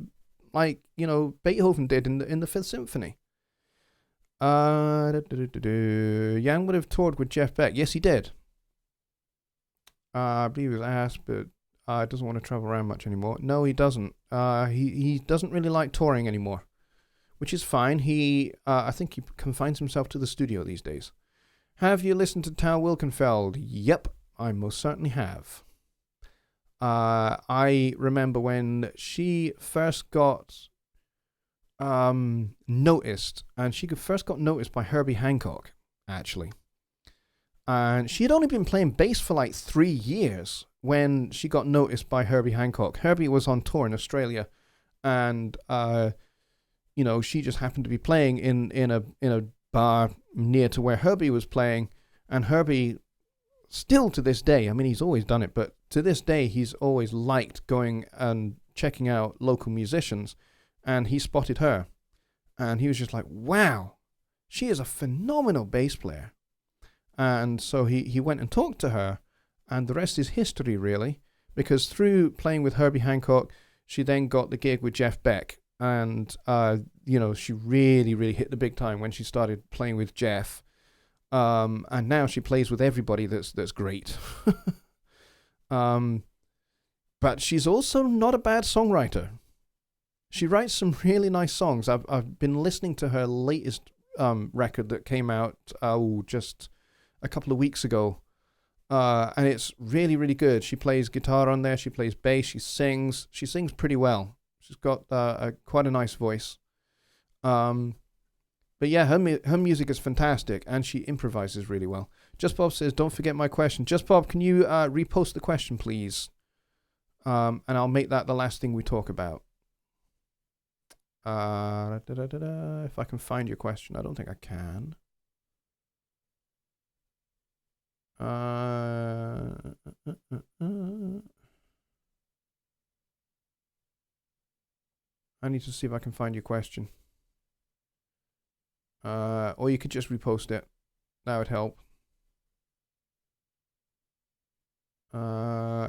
Beethoven did in the 5th Symphony. Yang would have toured with Jeff Beck. Yes, he did. I believe he was asked, but doesn't want to travel around much anymore. No, he doesn't. He doesn't really like touring anymore, which is fine. I think he confines himself to the studio these days. Have you listened to Tal Wilkenfeld? Yep, I most certainly have. I remember when she first got noticed, and she first got noticed by Herbie Hancock, actually. And she had only been playing bass for like 3 years when she got noticed by Herbie Hancock. Herbie was on tour in Australia, and she just happened to be playing in a bar near to where Herbie was playing, and Herbie, still to this day, I mean, he's always done it, but to this day, he's always liked going and checking out local musicians, and he spotted her, and he was just like, wow, she is a phenomenal bass player. And so he went and talked to her, and the rest is history, really, because through playing with Herbie Hancock, she then got the gig with Jeff Beck, and she really, really hit the big time when she started playing with Jeff. And now she plays with everybody that's great. But she's also not a bad songwriter. She writes some really nice songs. I've been listening to her latest record that came out just a couple of weeks ago, and it's really, really good. She plays guitar on there. She plays bass. She sings pretty well. She's got quite a nice voice. But yeah, her music is fantastic, and she improvises really well. Just Bob says, don't forget my question. Just Bob, can you repost the question, please? And I'll make that the last thing we talk about. If I can find your question. I don't think I can. I need to see if I can find your question. Or you could just repost it. That would help.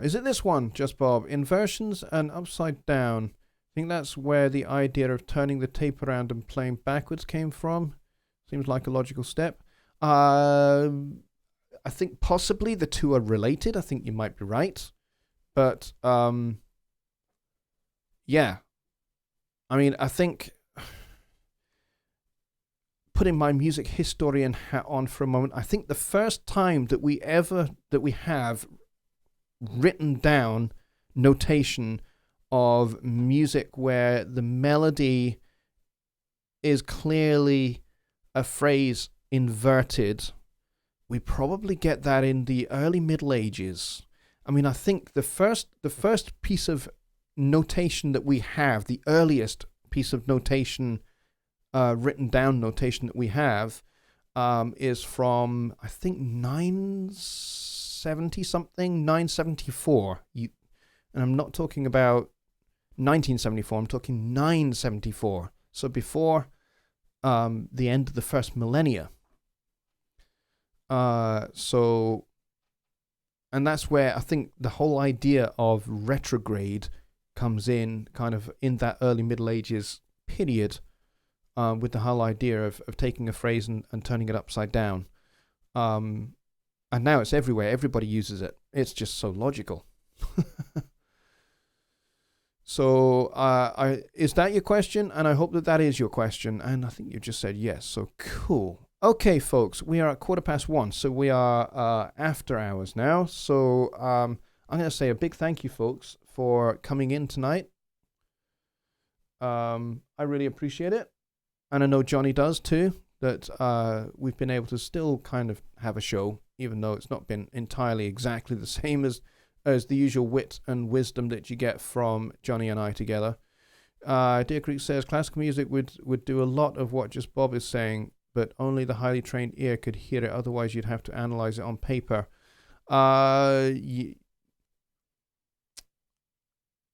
Is it this one, Just Bob? Inversions and upside down. I think that's where the idea of turning the tape around and playing backwards came from. Seems like a logical step. I think possibly the two are related. I think you might be right. But, yeah. I mean, I think, putting my music historian hat on for a moment, I think the first time that we have written down notation of music where the melody is clearly a phrase inverted, we probably get that in the early Middle Ages. I mean, I think the first piece of notation that we have, the earliest piece of notation, written down notation that we have, is from, I think, 974. And I'm not talking about 1974, I'm talking 974. So before the end of the first millennia. And that's where I think the whole idea of retrograde comes in, kind of in that early Middle Ages period, with the whole idea of taking a phrase and turning it upside down. And now it's everywhere. Everybody uses it. It's just so logical. So is that your question? And I hope that is your question. And I think you just said yes. So cool. Okay, folks, we are at 1:15. So we are after hours now. So I'm going to say a big thank you, folks, for coming in tonight. I really appreciate it. And I know Johnny does too, that we've been able to still kind of have a show, even though it's not been entirely exactly the same as the usual wit and wisdom that you get from Johnny and I together. Deer Creek says, classical music would do a lot of what Just Bob is saying, but only the highly trained ear could hear it. Otherwise, you'd have to analyze it on paper.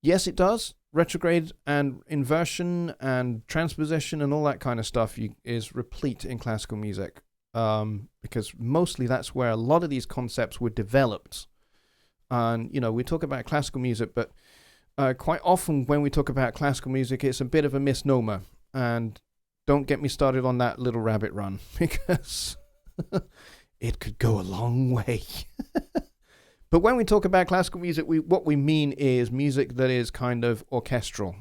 Yes, it does. Retrograde and inversion and transposition and all that kind of stuff is replete in classical music, because mostly that's where a lot of these concepts were developed. And, we talk about classical music, but quite often when we talk about classical music, it's a bit of a misnomer. And don't get me started on that little rabbit run, because it could go a long way. But when we talk about classical music, what we mean is music that is kind of orchestral,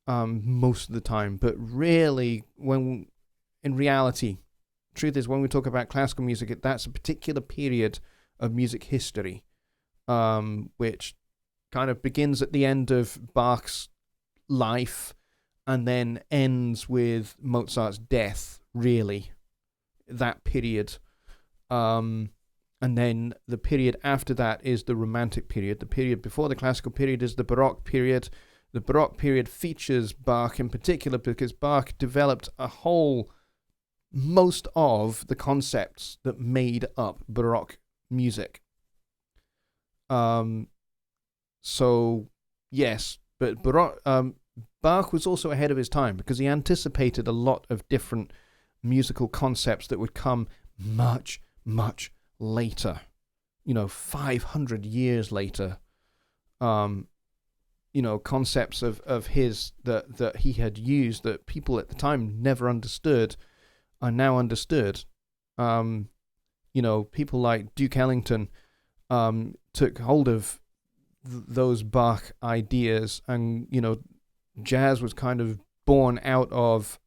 most of the time. But really, in reality, truth is, when we talk about classical music, that's a particular period of music history, which kind of begins at the end of Bach's life and then ends with Mozart's death, really, that period. And then the period after that is the Romantic period. The period before the Classical period is the Baroque period. The Baroque period features Bach in particular because Bach developed most of the concepts that made up Baroque music. So, yes, but Bach was also ahead of his time because he anticipated a lot of different musical concepts that would come much, much later. 500 years later. Concepts of his that he had used that people at the time never understood are now understood. People like Duke Ellington took hold of those Bach ideas, and jazz was kind of born out of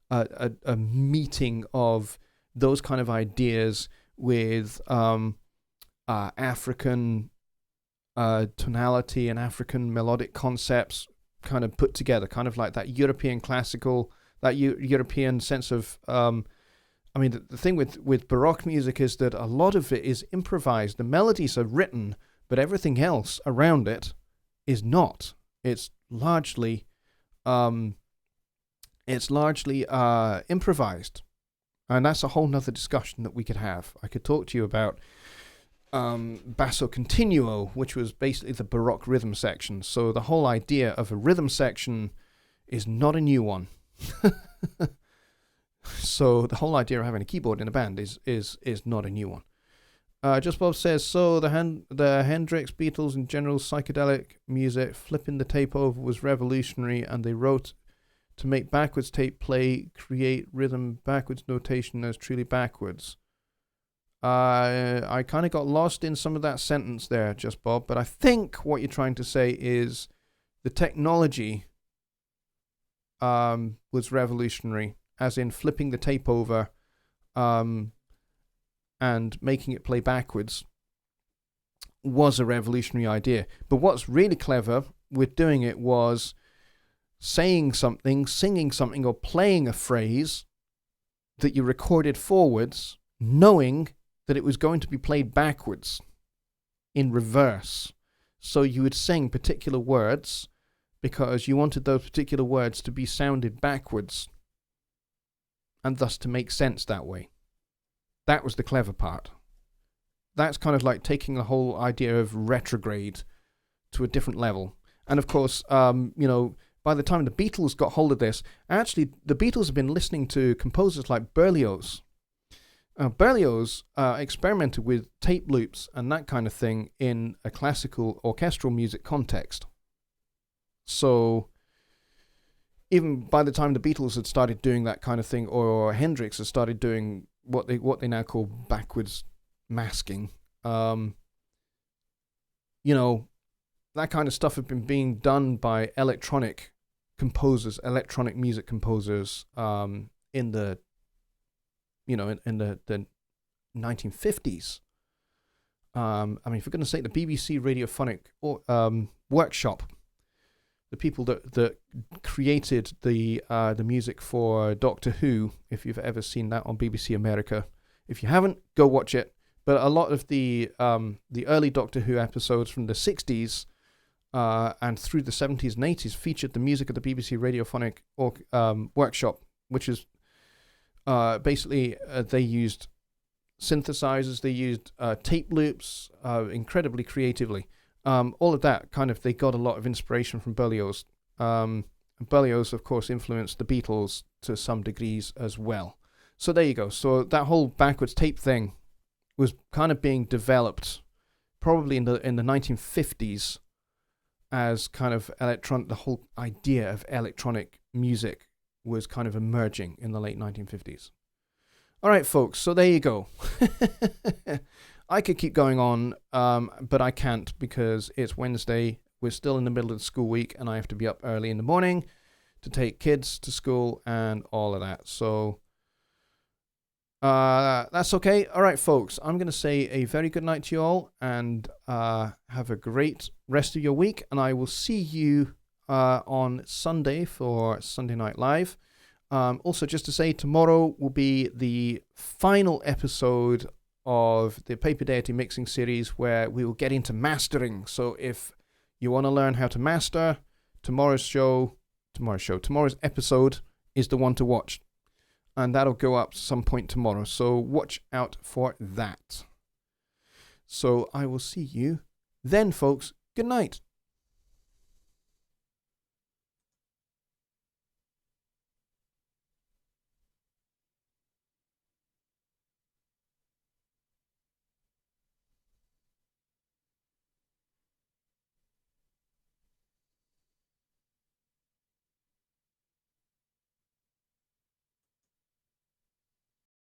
a meeting of those kind of ideas with African tonality and African melodic concepts kind of put together, kind of like that European classical, that European sense of the thing with Baroque music is that a lot of it is improvised. The melodies are written, but everything else around it is not. It's largely improvised. And that's a whole nother discussion that we could have. I could talk to you about basso continuo, which was basically the Baroque rhythm section. So the whole idea of a rhythm section is not a new one. So the whole idea of having a keyboard in a band is not a new one. Just Bob says, so the Hendrix, Beatles, and general psychedelic music, flipping the tape over was revolutionary, and they wrote to make backwards tape play, create rhythm backwards notation as truly backwards. I kind of got lost in some of that sentence there, Just Bob, but I think what you're trying to say is the technology was revolutionary, as in flipping the tape over and making it play backwards was a revolutionary idea. But what's really clever with doing it was saying something, singing something, or playing a phrase that you recorded forwards, knowing that it was going to be played backwards, in reverse. So you would sing particular words because you wanted those particular words to be sounded backwards, and thus to make sense that way. That was the clever part. That's kind of like taking the whole idea of retrograde to a different level. And of course, by the time the Beatles got hold of this, actually the Beatles have been listening to composers like Berlioz. Berlioz experimented with tape loops and that kind of thing in a classical orchestral music context. So even by the time the Beatles had started doing that kind of thing, or Hendrix had started doing what they now call backwards masking, that kind of stuff had been being done by electronic music composers in the 1950s. For goodness sake, the BBC Radiophonic Workshop, the people that created the music for Doctor Who, if you've ever seen that on BBC America. If you haven't, go watch it. But a lot of the early Doctor Who episodes from the 60s and through the 70s and 80s featured the music of the BBC Radiophonic Workshop, which is basically they used synthesizers, they used tape loops incredibly creatively. All of that they got a lot of inspiration from Berlioz. Berlioz, of course, influenced the Beatles to some degrees as well. So there you go. So that whole backwards tape thing was kind of being developed probably in the 1950s as kind of the whole idea of electronic music was kind of emerging in the late 1950s. All right, folks, so there you go. I could keep going on, but I can't because it's Wednesday. We're still in the middle of the school week, and I have to be up early in the morning to take kids to school and all of that. So that's okay. All right, folks, I'm going to say a very good night to you all, and have a great rest of your week, and I will see you on Sunday for Sunday Night Live. Also, just to say, tomorrow will be the final episode of the Paper Deity mixing series where we will get into mastering. So if you want to learn how to master, tomorrow's episode is the one to watch. And that'll go up some point tomorrow. So watch out for that. So I will see you then, folks. Good night.